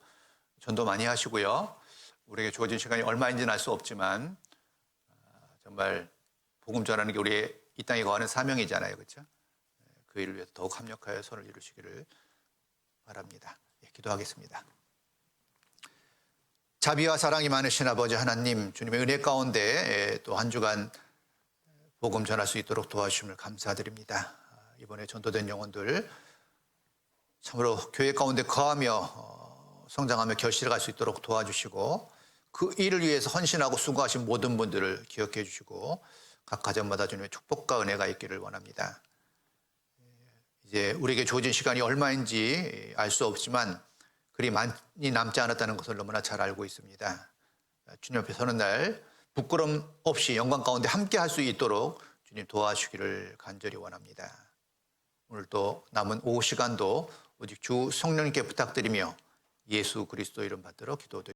전도 많이 하시고요. 우리에게 주어진 시간이 얼마인지는 알 수 없지만 정말 복음 전하는 게 우리의 이 땅에 거하는 사명이잖아요. 그렇죠? 그 일을 위해서 더욱 합력하여 손을 이루시기를 바랍니다. 기도하겠습니다. 자비와 사랑이 많으신 아버지 하나님, 주님의 은혜 가운데 또 한 주간 복음 전할 수 있도록 도와주심을 감사드립니다. 이번에 전도된 영혼들 참으로 교회 가운데 거하며 성장하며 결실을 갈 수 있도록 도와주시고 그 일을 위해서 헌신하고 수고하신 모든 분들을 기억해 주시고 각 가정마다 주님의 축복과 은혜가 있기를 원합니다. 이제 우리에게 주어진 시간이 얼마인지 알 수 없지만 그리 많이 남지 않았다는 것을 너무나 잘 알고 있습니다. 주님 앞에 서는 날 부끄럼 없이 영광 가운데 함께 할 수 있도록 주님 도와주시기를 간절히 원합니다. 오늘 또 남은 오후 시간도 오직 주 성령님께 부탁드리며 예수 그리스도 이름 받들어 기도드립니다.